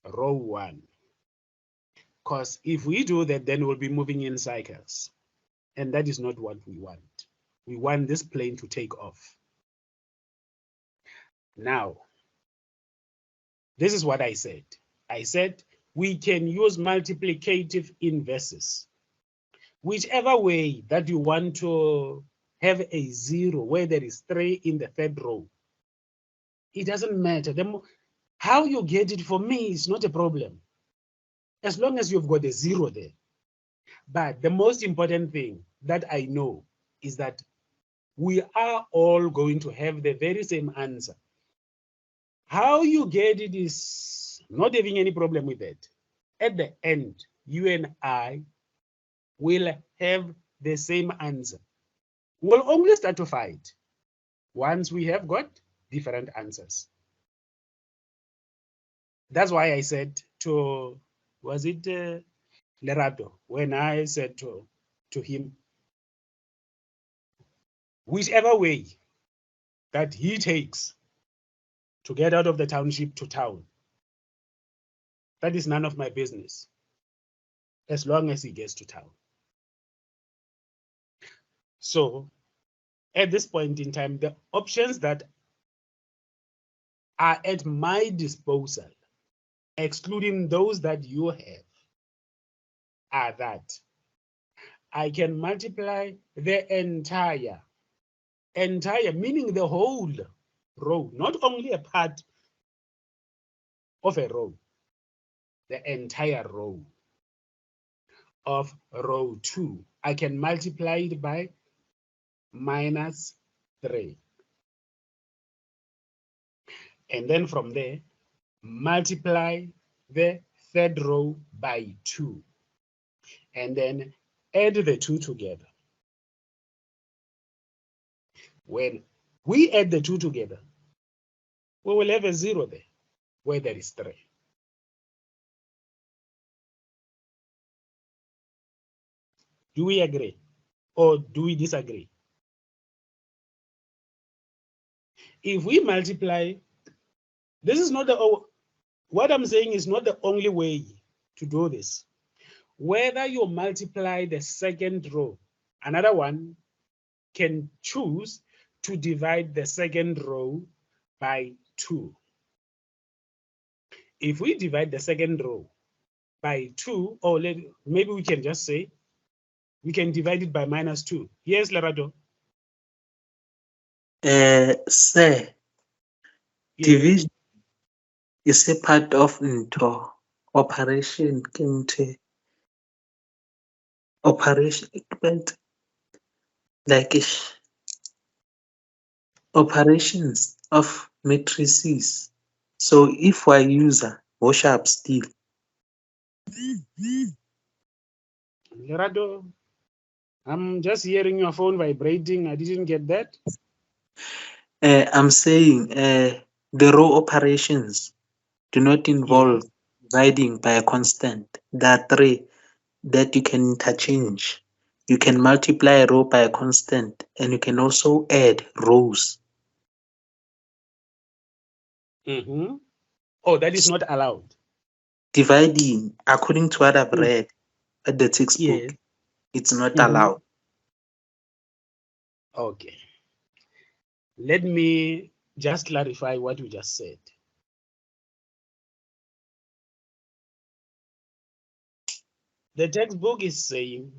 row 1. Because if we do that, then we'll be moving in cycles. And that is not what we want. We want this plane to take off. Now, this is what I said. I said we can use multiplicative inverses. Whichever way that you want to have a 0 where there is 3 in the third row, it doesn't matter. How you get it for me is not a problem, as long as you've got a 0 there. But the most important thing that I know is that we are all going to have the very same answer. How you get it is not having any problem with it. At the end, you and I will have the same answer. We'll only start to fight once we have got different answers. That's why I said to, was it Lerato, when I said to him, whichever way that he takes to get out of the township to town, that is none of my business, as long as he gets to town. So at this point in time, the options that are at my disposal, excluding those that you have, are that I can multiply the entire, meaning the whole row, not only a part of a row, the entire row of row 2. I can multiply it by -3. And then from there, multiply the third row by 2. And then add the 2 together. When we add the 2 together, we will have a 0 there, where there is 3. Do we agree? Or do we disagree? If we multiply, this is not what I'm saying is not the only way to do this. Whether you multiply the second row, another one can choose to divide the second row by 2. If we divide the second row by 2, or maybe we can just say, we can divide it by -2. Yes, Lerato? Sir, Yes. division is a part of into operation into operation like operations of matrices. So if I use a wash up still. Lerato, I'm just hearing your phone vibrating. I didn't get that. I'm saying the row operations do not involve dividing by a constant. There are three that you can interchange. You can multiply a row by a constant, and you can also add rows. Oh, that is not allowed. Dividing, according to what I've read at the textbook, Yes. it's not allowed. Okay. Let me just clarify what you just said. The textbook is saying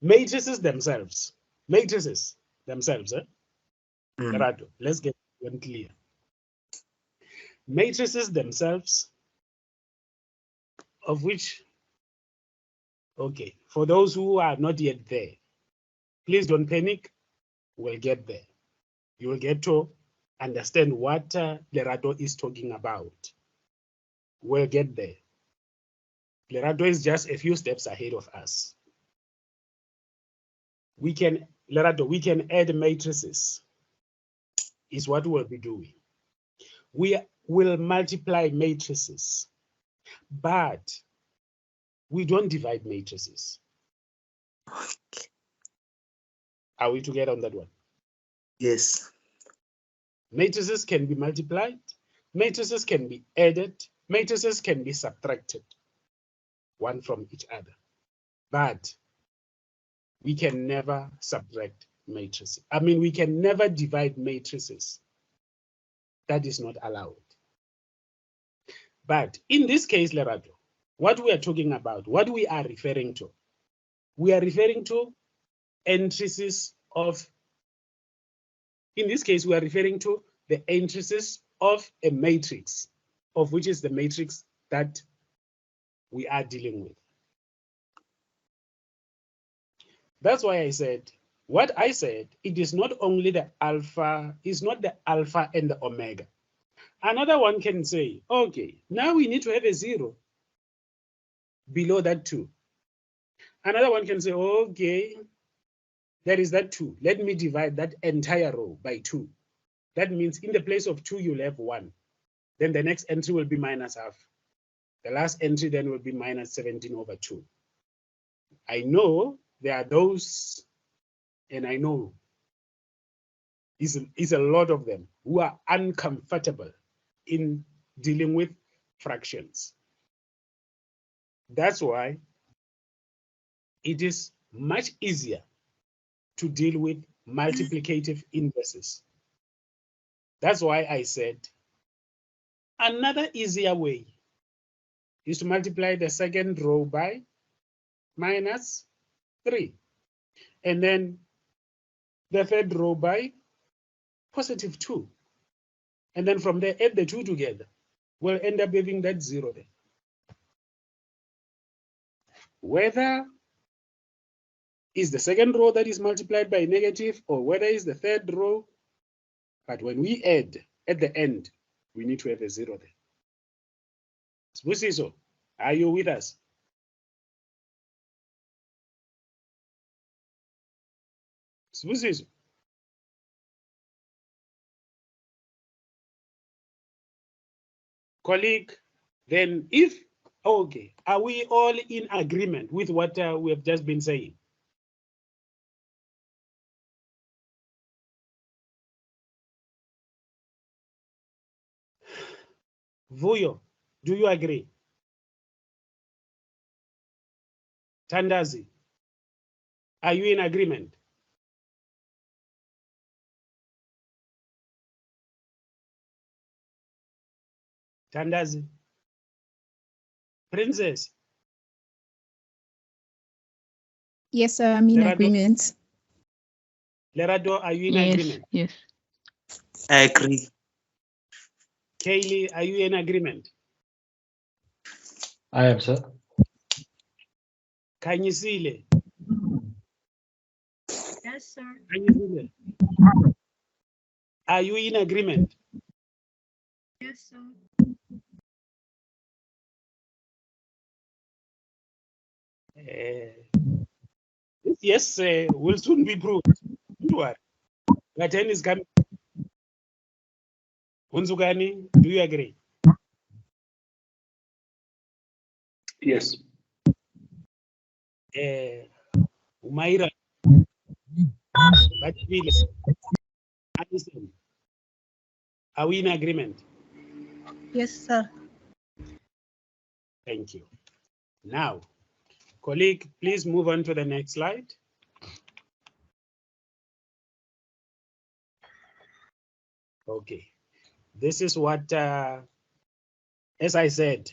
matrices themselves, Rado, let's get one clear. Matrices themselves, of which, okay, for those who are not yet there, please don't panic, we'll get there. You will get to understand what Lerato is talking about. We'll get there. Lerato is just a few steps ahead of us. We can add matrices, is what we'll be doing. We will multiply matrices, but we don't divide matrices. Are we together on that one? Yes. Matrices can be multiplied, matrices can be added, matrices can be subtracted, one from each other, but we can never subtract matrices. I mean, we can never divide matrices. That is not allowed. But in this case, Lerato, what we are talking about, what we are referring to, we are referring to matrices of, in this case, we are referring to the matrices of a matrix, of which is the matrix that we are dealing with. That's why I said, what I said, it is not only the alpha, it's not the alpha and the omega. Another one can say, okay, now we need to have a 0 below that 2. Another one can say, okay, there is that 2. Let me divide that entire row by 2. That means in the place of 2, you'll have 1. Then the next entry will be minus half. The last entry then will be minus 17 over 2. I know there are those, and I know is a lot of them who are uncomfortable in dealing with fractions. That's why it is much easier to deal with multiplicative inverses. That's why I said another easier way is to multiply the second row by minus 3. And then the third row by positive 2. And then from there, add the 2 together. We'll end up having that 0 there. Whether is the second row that is multiplied by negative or whether is the third row, but when we add at the end, we need to have a 0 there. Sbusiso, are you with us? Sbusiso. Colleague, then if, okay, are we all in agreement with what we have just been saying? Vuyo, do you agree? Tandazi, are you in agreement? Tandazi. Princess. Yes, sir, I'm in Lerado. agreement. Lerado, are you in Yes, agreement? yes. I agree. Kaylee, are you in agreement? I am, sir. Kanyisile. Yes, sir. Kanyisile. Are you in agreement? Yes, sir. Yes, will soon be proved. Don't worry. The time is coming. Unzukani, do you agree? Yes. Umaira, are we in agreement? Yes, sir. Thank you. Now, colleague, please move on to the next slide. Okay, this is what, as I said,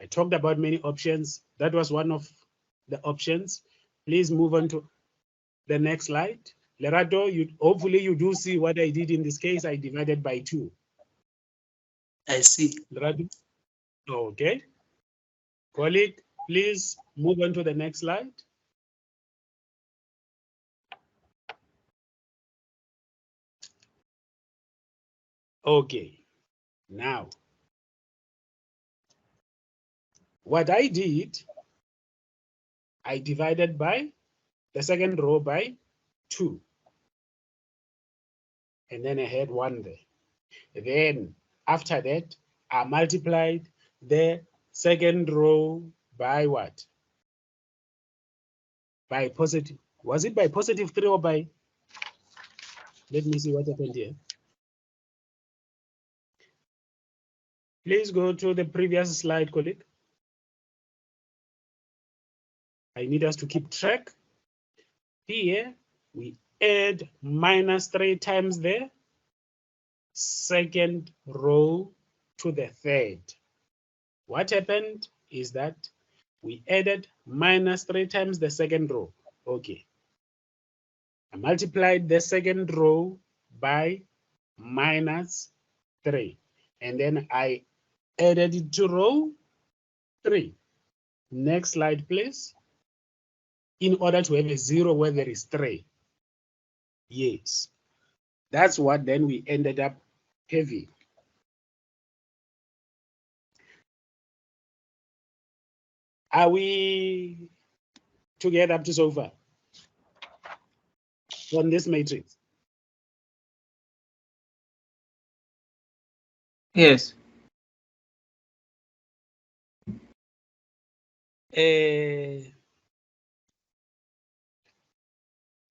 I talked about many options. That was one of the options. Please move on to the next slide. Lerato, hopefully you do see what I did in this case. I divided by 2. I see. Lerato? Okay. Colleague, please move on to the next slide. Okay, now, what I did, I divided by the second row by 2. And then I had 1 there. Then after that, I multiplied the second row by what? By positive. Was it by positive 3 or by? Let me see what happened here. Please go to the previous slide, colleague. I need us to keep track. Here, we add -3 times the second row to the third. What happened is that we added -3 times the second row. Okay. I multiplied the second row by -3. And then I added it to row 3. Next slide, please. In order to have a 0 where there is 3. Yes. That's what then we ended up having. Are we together up to so far on this matrix? Yes.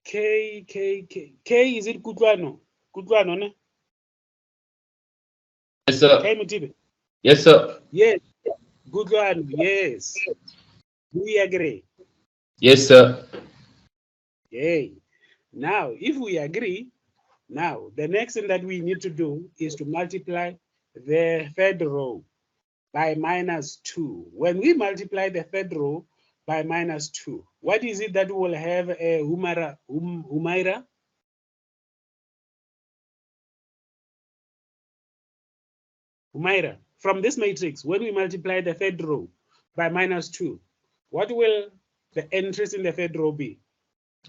K, is it Kutlwano? Kutlwano, ne? Yes, sir. K Mutibe. Yes, sir. Yes. Kutlwano, yes. Do we agree? Yes, sir. Okay. Now, if we agree, now the next thing that we need to do is to multiply the third row by -2. When we multiply the third row by -2, what is it that will have a Humaira? Humaira, from this matrix, when we multiply the third row by -2, what will the entries in the third row be?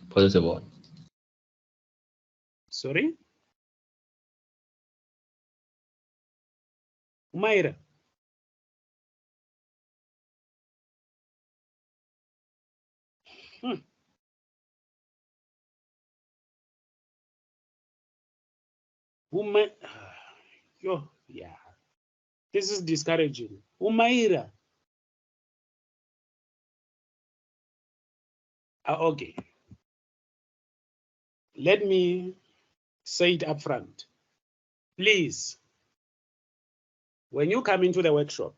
Positive 1. Sorry? Humaira. Yo, yeah. This is discouraging. Umaira. Okay. Let me say it up front. Please, when you come into the workshop,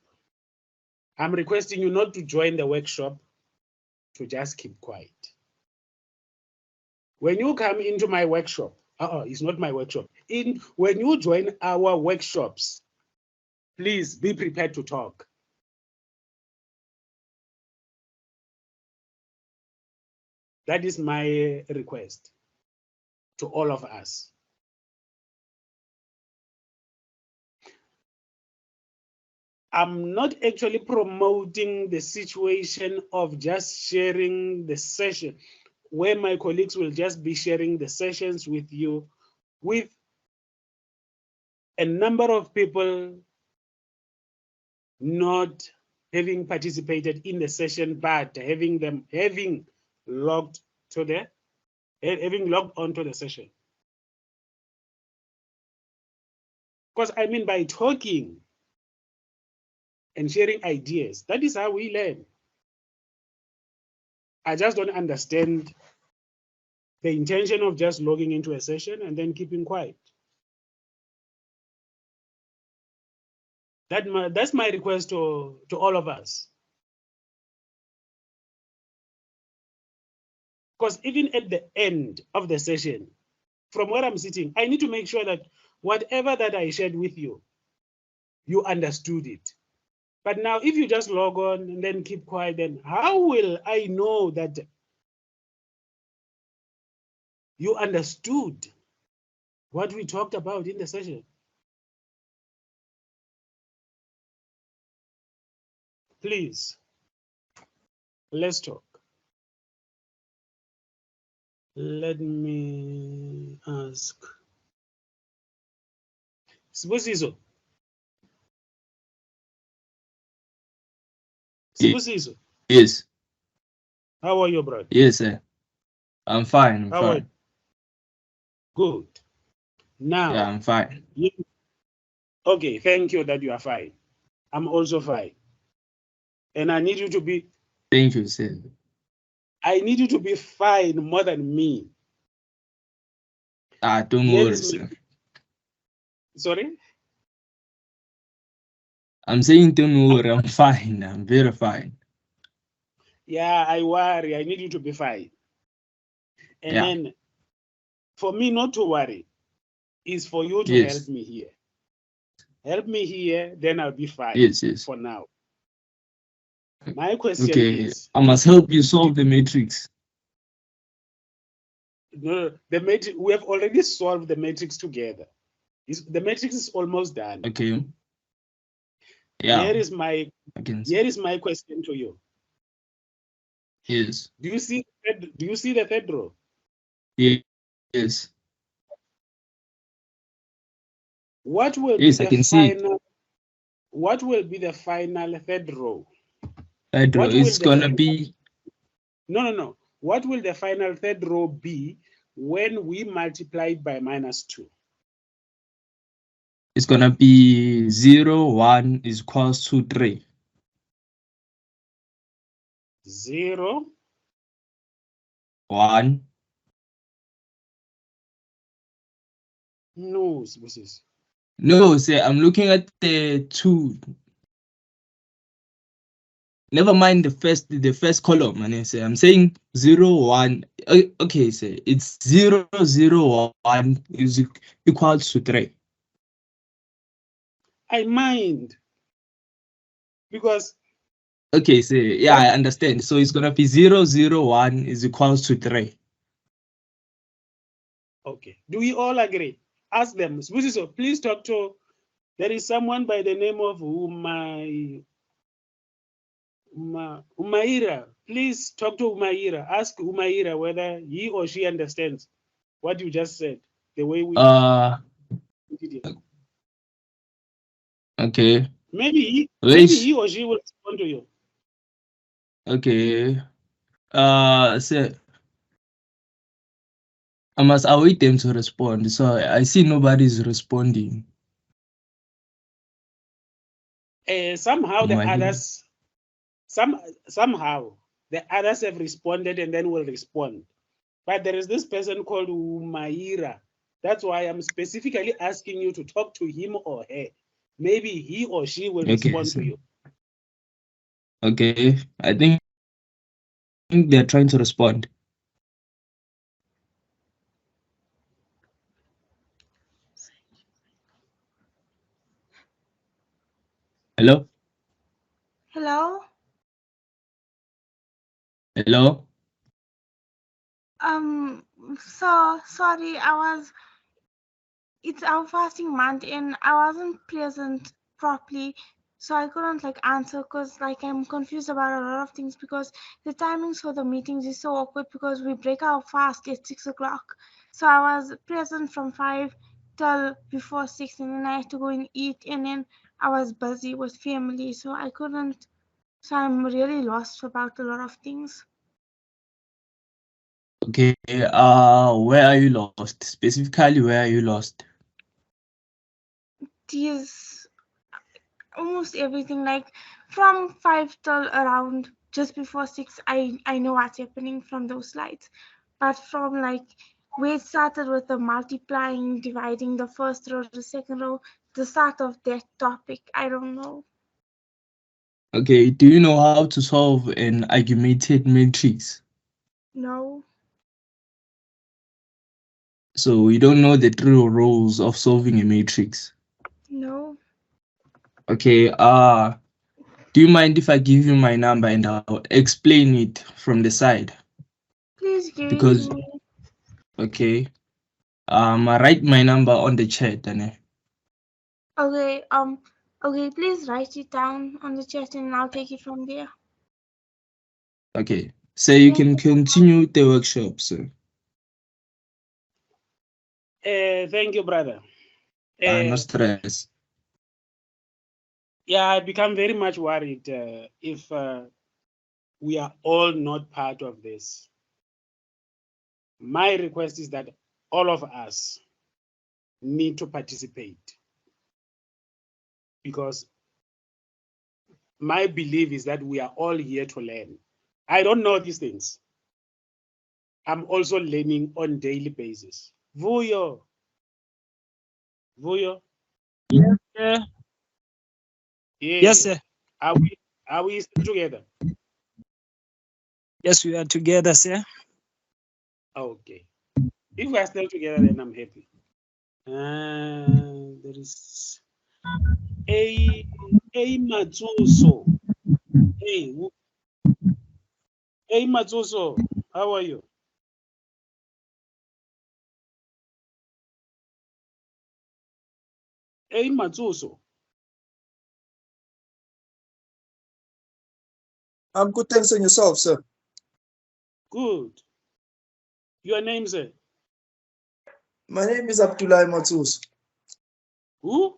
I'm requesting you not to join the workshop, to just keep quiet. When you come into my workshop, it's not my workshop. When you join our workshops, please be prepared to talk. That is my request to all of us. I'm not actually promoting the situation of just sharing the session, where my colleagues will just be sharing the sessions with you, with a number of people not having participated in the session, but having logged onto the session. Because I mean, by talking and sharing ideas, that is how we learn. I just don't understand the intention of just logging into a session and then keeping quiet. That's my request to all of us. Because even at the end of the session, from where I'm sitting, I need to make sure that whatever that I shared with you, you understood it. But now if you just log on and then keep quiet, then how will I know that you understood what we talked about in the session? Please, let's talk. Let me ask. Sibusiso. Sibusiso. Yes. How are you, brother? Yes, sir. I'm fine. I'm How are you? fine. Good. Now. Yeah, I'm fine. Okay, thank you that you are fine. I'm also fine. And I need you to be. Thank you, sir. I need you to be fine more than me. Don't worry, sir. Sorry? I'm saying don't worry. I'm fine. I'm very fine. Yeah, I worry. I need you to be fine. And then for me not to worry is for you to help me here. Help me here, then I'll be fine. Yes. For now. My question is, I must help you solve the matrix. No, the matrix, we have already solved the matrix together. The matrix is almost done. Okay. Yeah. Here is my question to you. Yes. Do you see the third row? Yes. What will be the final? What will be the final third row? Third row is gonna be. No. What will the final third row be when we multiply it by -2? It's gonna be 0, 1 is equals to 3. 0, 1. No, Sibusiso. No, sir, I'm looking at the 2. Never mind the first column, and say I'm saying 0, 1. Okay, sir, it's 0, 0, 1 is equals to 3. I mind because. Okay, sir. Yeah, I understand. So it's gonna be 0, 0, 1 is equals to 3. Okay. Do we all agree? Ask them. So please talk to. There is someone by the name of Umaira. Please talk to Umaira. Ask Umaira whether he or she understands what you just said. The way we. Okay. Maybe he or she will respond to you. Okay. Sir, I must await them to respond. So I see nobody's responding. Somehow the others. Somehow the others have responded and then will respond. But there is this person called Umaira. That's why I'm specifically asking you to talk to him or her. Maybe he or she will respond to you. Okay, I think they're trying to respond. Hello? Hello? Hello? So sorry, it's our fasting month and I wasn't present properly, so I couldn't answer because I'm confused about a lot of things because the timings for the meetings is so awkward because we break our fast at 6 o'clock. So I was present from 5 till before 6 and then I had to go and eat and then I was busy with family, so I couldn't. So I'm really lost about a lot of things. Okay, where are you lost? Specifically, where are you lost? these almost everything, like from 5 till around just before 6, I know what's happening from those slides. But from like where it started with the multiplying, dividing the first row to the second row, the start of that topic, I don't know. Okay, do you know how to solve an augmented matrix? No. So you don't know the 3 rows of solving a matrix? No. Okay, do you mind if I give you my number and I'll explain it from the side? Please give Because, it to me. okay, I write my number on the chat, Dane. Okay, okay, please write it down on the chat and I'll take it from there. Okay, so you can continue the workshop, sir. Thank you, brother. No stress. Yeah, I become very much worried if we are all not part of this. My request is that all of us need to participate, because my belief is that we are all here to learn. I don't know these things. I'm also learning on daily basis. Vuyo. Vuyo. Yes, sir. Yeah. Yes, sir. Are we still together? Yes, we are together, sir. Okay. If we are still together, then I'm happy. There is a Matsuso. Hey Matsuso, how are you? Hey Matsuso. I'm good, thanks, on yourself, sir. Good. Your name, sir? My name is Abdullah Matsus. Who?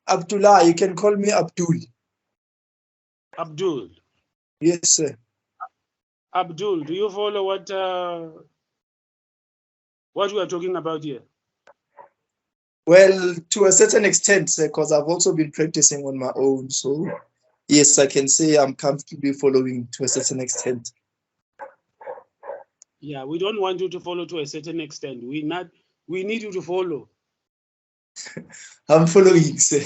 Abdullah, you can call me Abdul. Abdul. Yes, sir. Abdul, do you follow what we are talking about here? Well, to a certain extent, sir, because I've also been practicing on my own. So, yes, I can say I'm comfortably following to a certain extent. Yeah, we don't want you to follow to a certain extent. We need you to follow. I'm following, sir.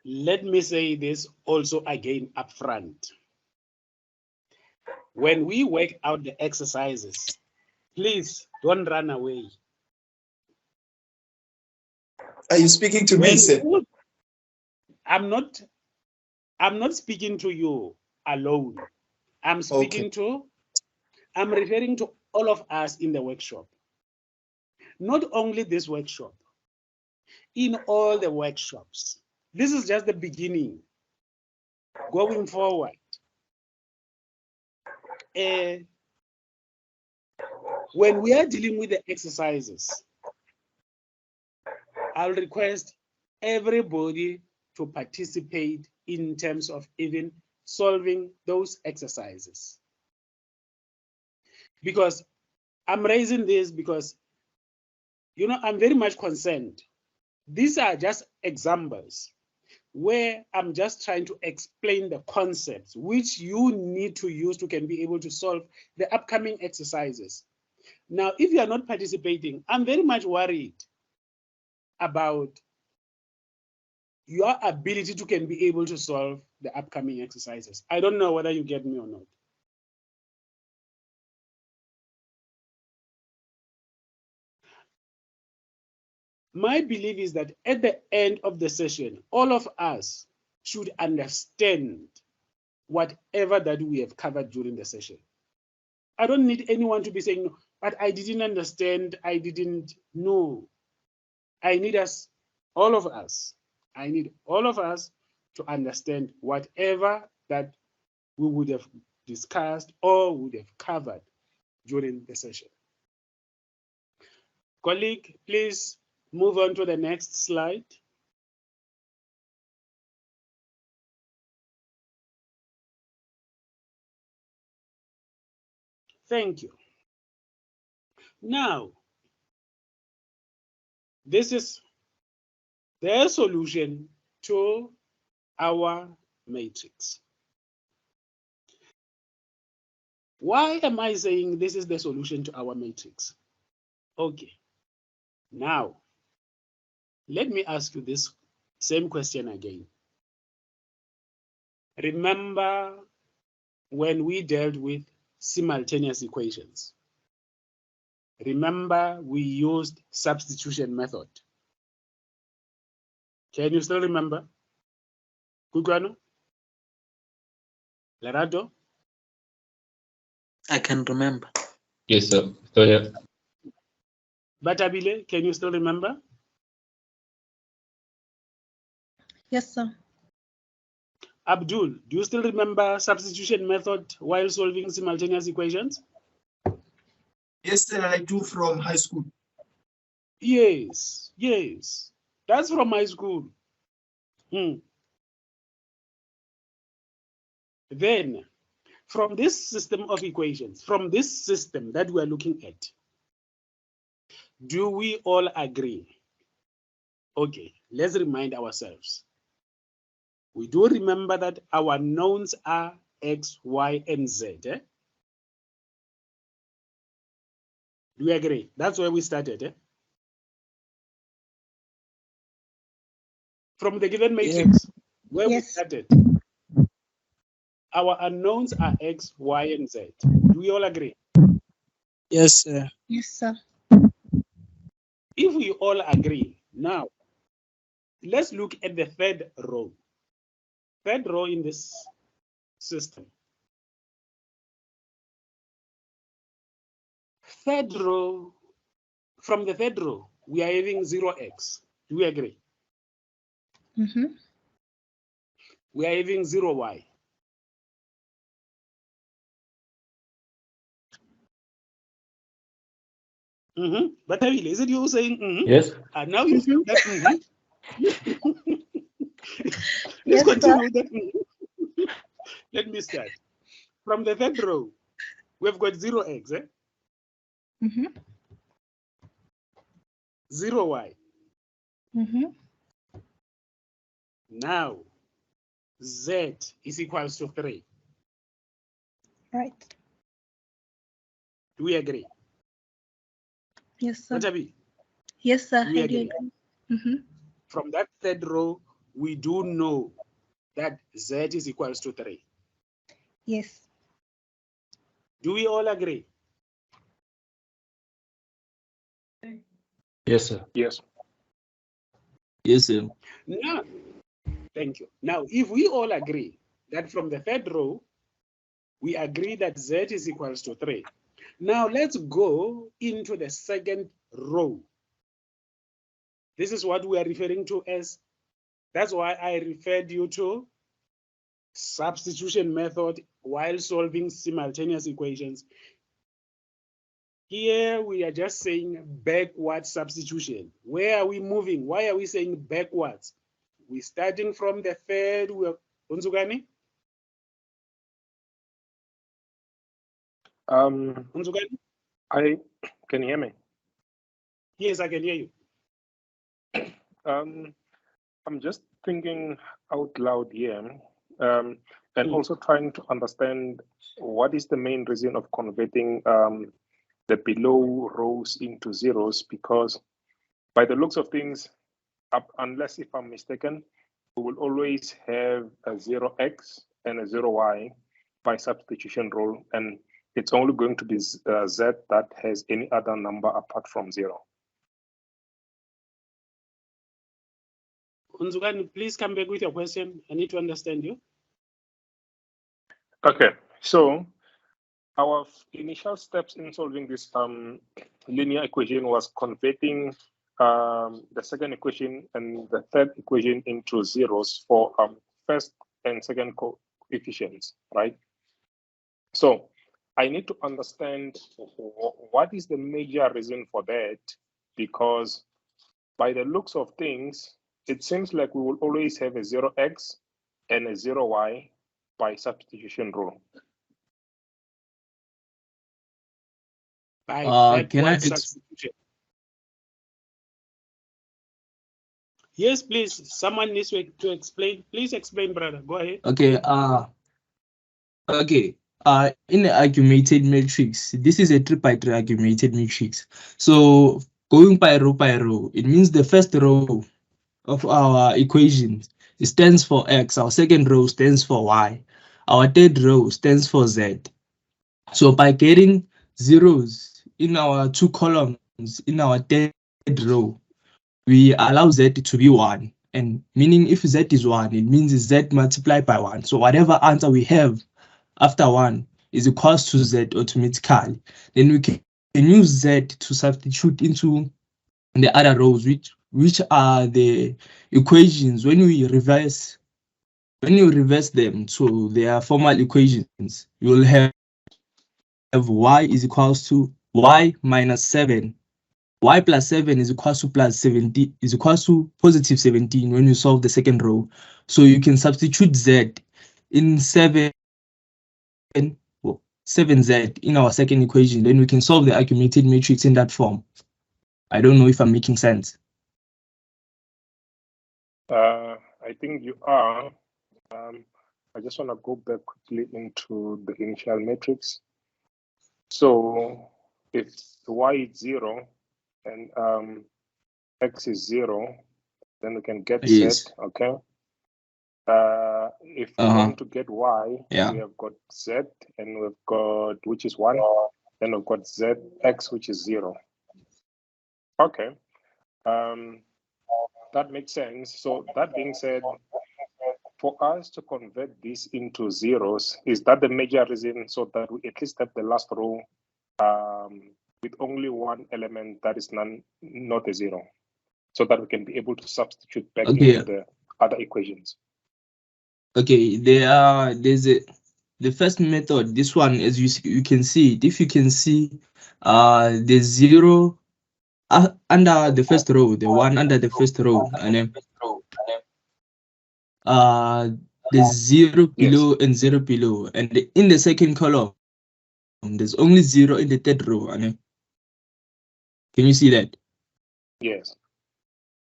Let me say this also again up front. When we work out the exercises, please don't run away. Are you speaking to me, sir? I'm not speaking to you alone. I'm referring to all of us in the workshop. Not only this workshop, in all the workshops. This is just the beginning. Going forward, when we are dealing with the exercises, I'll request everybody to participate in terms of even solving those exercises. Because I'm raising this because, you know, I'm very much concerned. These are just examples where I'm just trying to explain the concepts which you need to use to can be able to solve the upcoming exercises. Now, if you are not participating, I'm very much worried about your ability to can be able to solve the upcoming exercises. I don't know whether you get me or not. My belief is that at the end of the session, all of us should understand whatever that we have covered during the session. I don't need anyone to be saying, no, but I didn't understand, I didn't know. I need all of us to understand whatever that we would have discussed or would have covered during the session. Colleague, please move on to the next slide. Thank you. Now, this is the solution to our matrix. Why am I saying this is the solution to our matrix? Okay. Now, let me ask you this same question again. Remember when we dealt with simultaneous equations? Remember we used substitution method. Can you still remember? Kugano? Lerato? I can remember. Yes, sir. So, yeah. Batabile, can you still remember? Yes, sir. Abdul, do you still remember substitution method while solving simultaneous equations? Yes, sir, I do from high school. Yes, yes. That's from high school. Then, from this system of equations, from this system that we are looking at, do we all agree? Okay, let's remind ourselves. We do remember that our knowns are X, Y, and Z. Eh? Do we agree? That's where we started. Eh? From the given matrix, where we started. Our unknowns are X, Y, and Z. Do we all agree? Yes, sir. Yes, sir. If we all agree, now, let's look at the third row. Third row in this system. Third row, from the third row, we are having 0x. Do we agree? Mm-hmm. We are having 0y. But is it you saying Yes. And now you feel that Let's Yes, continue with that. Let me start. From the third row, we've got 0x, eh? 0y. Now, z is equals to 3. Right. Do we agree? Yes, sir. Batabi, Yes, sir. do we I do agree? agree. From that third row, we do know that z is equals to 3. Yes. Do we all agree? Yes, sir. Yes. Yes, sir. Now, thank you. Now, if we all agree that from the third row, we agree that z is equals to 3. Now, let's go into the second row. This is what we are referring to as, that's why I referred you to substitution method while solving simultaneous equations. Here we are just saying backward substitution. Where are we moving? Why are we saying backwards? We're starting from the third. Unzugani? Unzugani? Can you hear me? Yes, I can hear you. I'm just thinking out loud here, and also trying to understand what is the main reason of converting the below rows into zeros, because by the looks of things, unless if I'm mistaken, we will always have a 0x and a 0y by substitution rule, and it's only going to be z that has any other number apart from 0. Unzugani, please come back with your question. I need to understand you. Okay, so our initial steps in solving this linear equation was converting the second equation and the third equation into zeros for first and second coefficients, right? So I need to understand what is the major reason for that, because by the looks of things, it seems like we will always have a 0x and a 0y by substitution rule. by Can I backward substitution. Yes, please. Someone needs to explain. Please explain, brother. Go ahead. Okay. Okay. In the augmented matrix, this is a 3x3 augmented matrix. So going by row, it means the first row of our equation stands for x. Our second row stands for y. Our third row stands for z. So by getting zeros in our two columns in our third row, we allow z to be 1. And meaning if z is 1, it means z multiplied by 1. So whatever answer we have after 1 is equals to z automatically. Then we can use z to substitute into the other rows, which are the equations when you reverse them to their formal equations. You will have y is equals to y minus 7. Y plus 7 is equals to plus 17 is equals to positive 17 when you solve the second row. So you can substitute z in 7z in our second equation. Then we can solve the augmented matrix in that form. I don't know if I'm making sense. I think you are. I just want to go back quickly into the initial matrix. So if y is 0 and x is 0, then we can get z, okay? If we want to get y, we have got z, and we've got, which is 1, then we've got z, x, which is 0. Okay, that makes sense. So that being said, for us to convert this into zeros, is that the major reason, so that we at least have the last row with only one element that is not a 0, so that we can be able to substitute back into the other equations? Okay, there's the first method, this one, as you can see it. If you can see the 0 under the first row, the one under the first row, and then the 0 below and 0 below, and in the second column there's only 0 in the third row. And can you see that? Yes.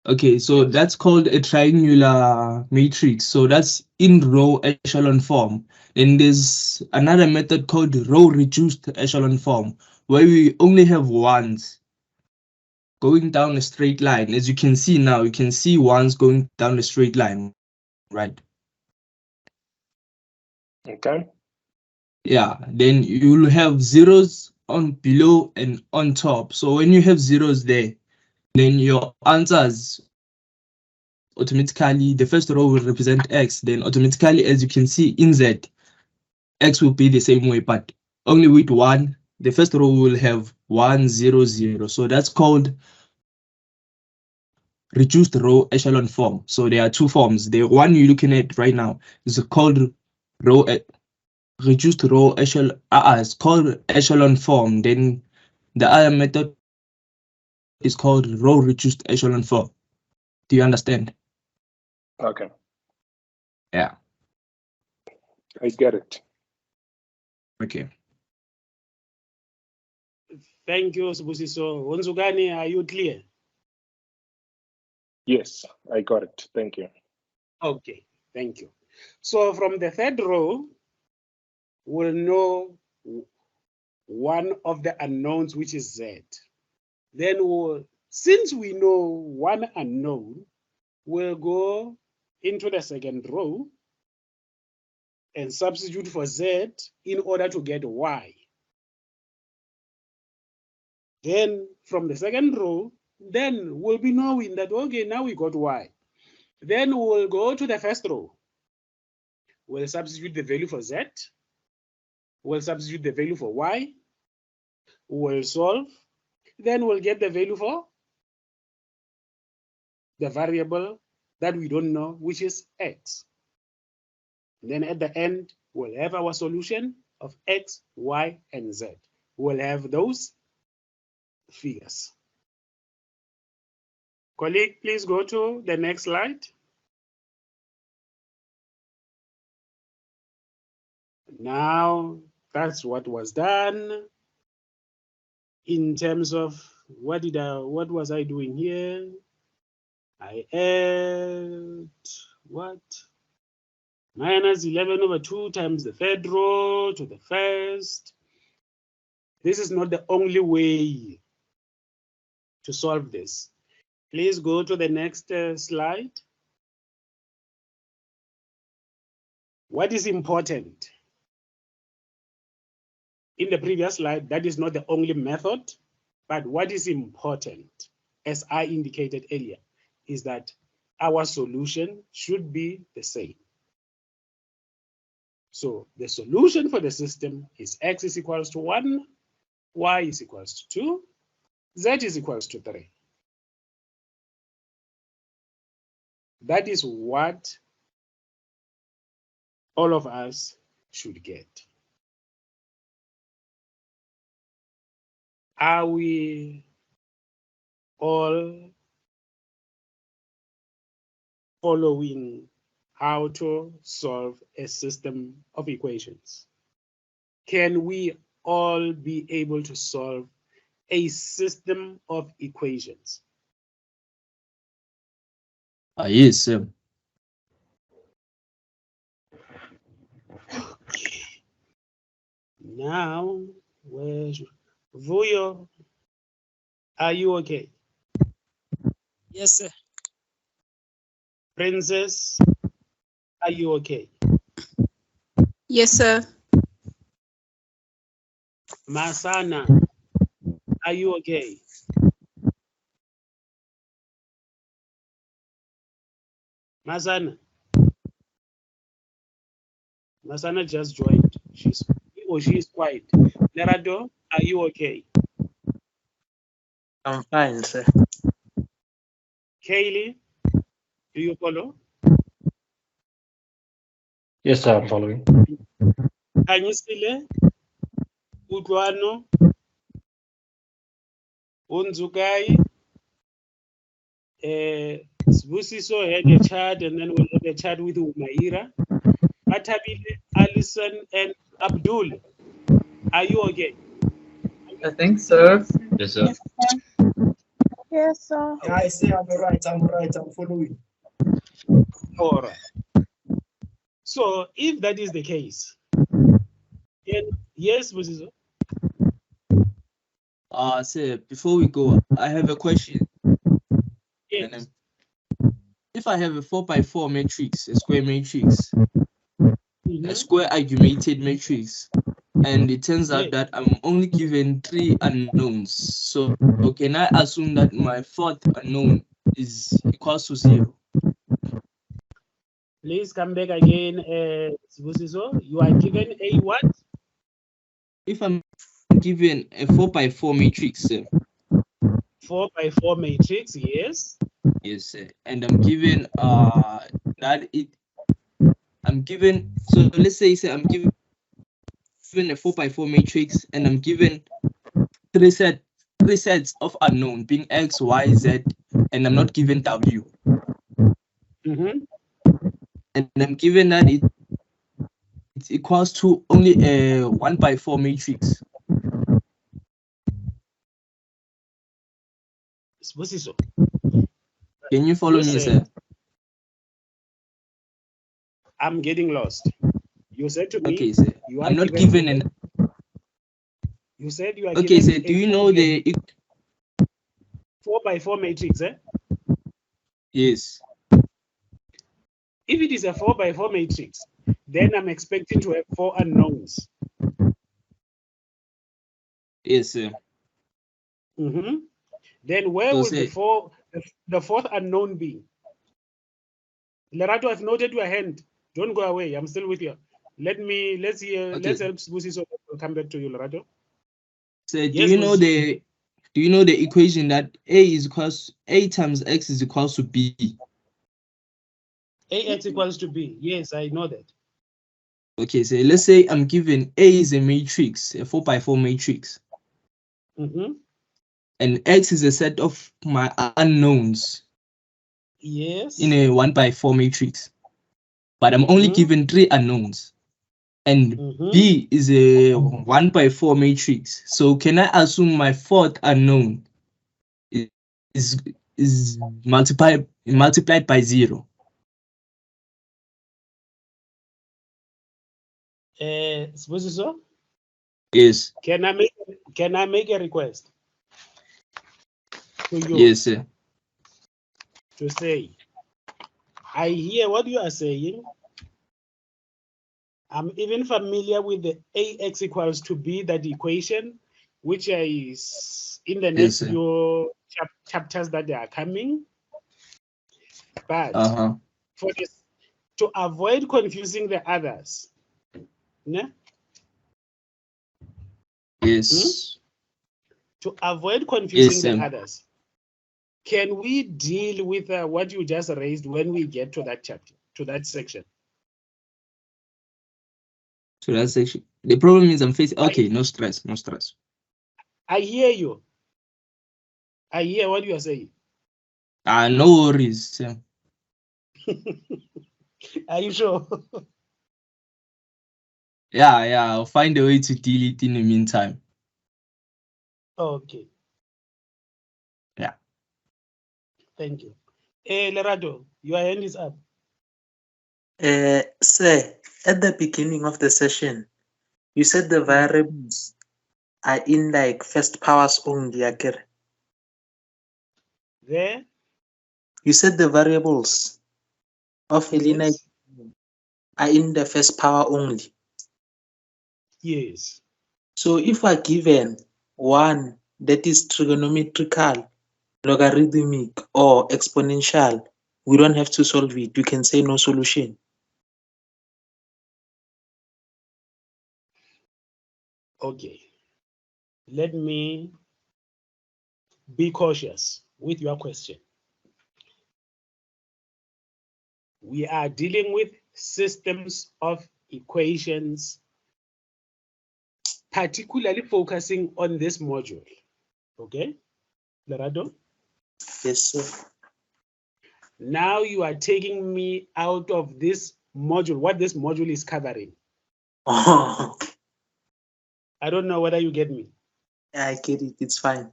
Okay, so that's called a triangular matrix. So that's in row echelon form. Then there's another method called row reduced echelon form, where we only have ones going down a straight line. As you can see now, you can see ones going down a straight line, right? Okay. Yeah, then you'll have zeros on below and on top. So when you have zeros there, then your answers automatically, the first row will represent x. Then automatically, as you can see in z, x will be the same way, but only with 1. The first row will have 1, 0, 0. So that's called reduced row echelon form. So there are two forms. The one you're looking at right now is called reduced row echelon. It's called echelon form. Then the other method is called row reduced echelon form. Do you understand? Okay. Yeah. I get it. Okay. Thank you, Sibusiso. Unzugani, are you clear? Yes, I got it. Thank you. Okay, thank you. So from the third row, we'll know one of the unknowns, which is z. Then since we know one unknown, we'll go into the second row and substitute for z in order to get y. Then from the second row, then we'll be knowing that, okay, now we got y. Then we'll go to the first row. We'll substitute the value for z. We'll substitute the value for y. We'll solve. Then we'll get the value for the variable that we don't know, which is x. And then at the end, we'll have our solution of x, y, and z. We'll have those figures. Colleague, please go to the next slide. Now, that's what was done. in terms of what was I doing here? I add what? Minus 11 over 2 times the third row to the first. This is not the only way to solve this. Please go to the next slide. What is important? In the previous slide, that is not the only method, but what is important, as I indicated earlier, is that our solution should be the same. So the solution for the system is x is equals to 1, y is equals to 2, z is equals to 3. That is what all of us should get. Are we all following how to solve a system of equations? Can we all be able to solve a system of equations? Yes, sir. Now, where's Vuyo? Are you okay? Yes, sir. Princess, are you okay? Yes, sir. Masana, are you okay? Masana just joined. She is quiet. Lerado, are you okay? I'm fine, sir. Kaylee, do you follow? Yes, sir, I'm following. Anyisile, Udwano, Unzukai, Sbusiso had a chat, and then we'll have a chat with Umaira. Atabile, Alison, and Abdul. Are you okay? I think so. Yes, sir. Yes, sir. Yeah, I say I'm right, I'm following. All right. So if that is the case, then yes, Busiso. Sir, before we go, I have a question. Yes. If I have a 4x4 matrix, a square matrix, Mm-hmm. a square augmented matrix, and it turns out that I'm only given 3 unknowns, so can I assume that my fourth unknown is equals to 0? Please come back again, Busiso. You are given a what? If I'm given a 4x4 matrix, sir. 4x4 matrix, yes. Yes, sir. And I'm given so let's say I'm given a 4x4 matrix, and I'm given three sets of unknown being x, y, z, and I'm not given w. Mm-hmm. And I'm given that it equals to only a 1x4 matrix. Busiso. Can you follow me, sir? I'm getting lost. You said to me, okay, sir. You are I'm not given an. You said you are okay, given sir. Do you know the 4x4 matrix? Yes. If it is a 4x4 matrix, then I'm expecting to have 4 unknowns. Yes, sir. Mm-hmm. Then where So will the fourth unknown be? Lerato, I've noted your hand. Don't go away. I'm still with you. Let's hear. Okay. Let's help Busi, so we'll come back to you, Lerato. So Yes, do you know the equation that A times X is equals to B? AX equals to B. Yes, I know that. Okay, so let's say I'm given A is a matrix, a 4x4 matrix. Mm-hmm. And X is a set of my unknowns. Yes. In a 1x4 matrix. But I'm only given 3 unknowns. and B is a 1/4 matrix. So can I assume my fourth unknown is multiplied by 0? Sibusiso? Yes. Can I make a request to you? Yes, sir. To say, I hear what you are saying. I'm even familiar with the AX equals to B, that equation, which is in the next Yes, few chapters that they are coming. But for this, to avoid confusing the others, ne? Yes. To avoid confusing Yes, the others, can we deal with what you just raised when we get to that chapter, to that section? So that section. The problem is I'm facing. Okay, no stress, no stress. I hear you. I hear what you are saying. No worries. Are you sure? Yeah, I'll find a way to deal it in the meantime. Okay. Yeah. Thank you. Lerato, your hand is up. Sir, at the beginning of the session, you said the variables are in like first powers only. There? You said the variables of elimination are in the first power only. Yes. So if we're given one that is trigonometrical, logarithmic, or exponential, we don't have to solve it. You can say no solution. Okay. Let me be cautious with your question. We are dealing with systems of equations, particularly focusing on this module. Okay, Lerato? Yes, sir. Now you are taking me out of this module, what this module is covering. I don't know whether you get me. I get it. It's fine.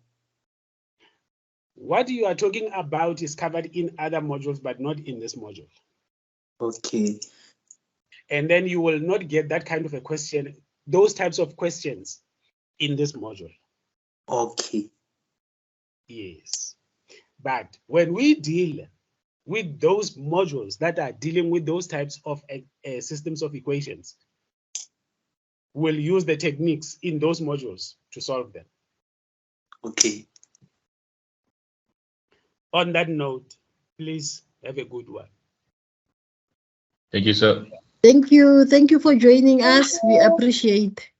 What you are talking about is covered in other modules, but not in this module. Okay. And then you will not get that kind of a question, those types of questions in this module. Okay. Yes. But when we deal with those modules that are dealing with those types of systems of equations, we'll use the techniques in those modules to solve them. Okay. On that note, please have a good one. Thank you, sir. Thank you. Thank you for joining us. We appreciate.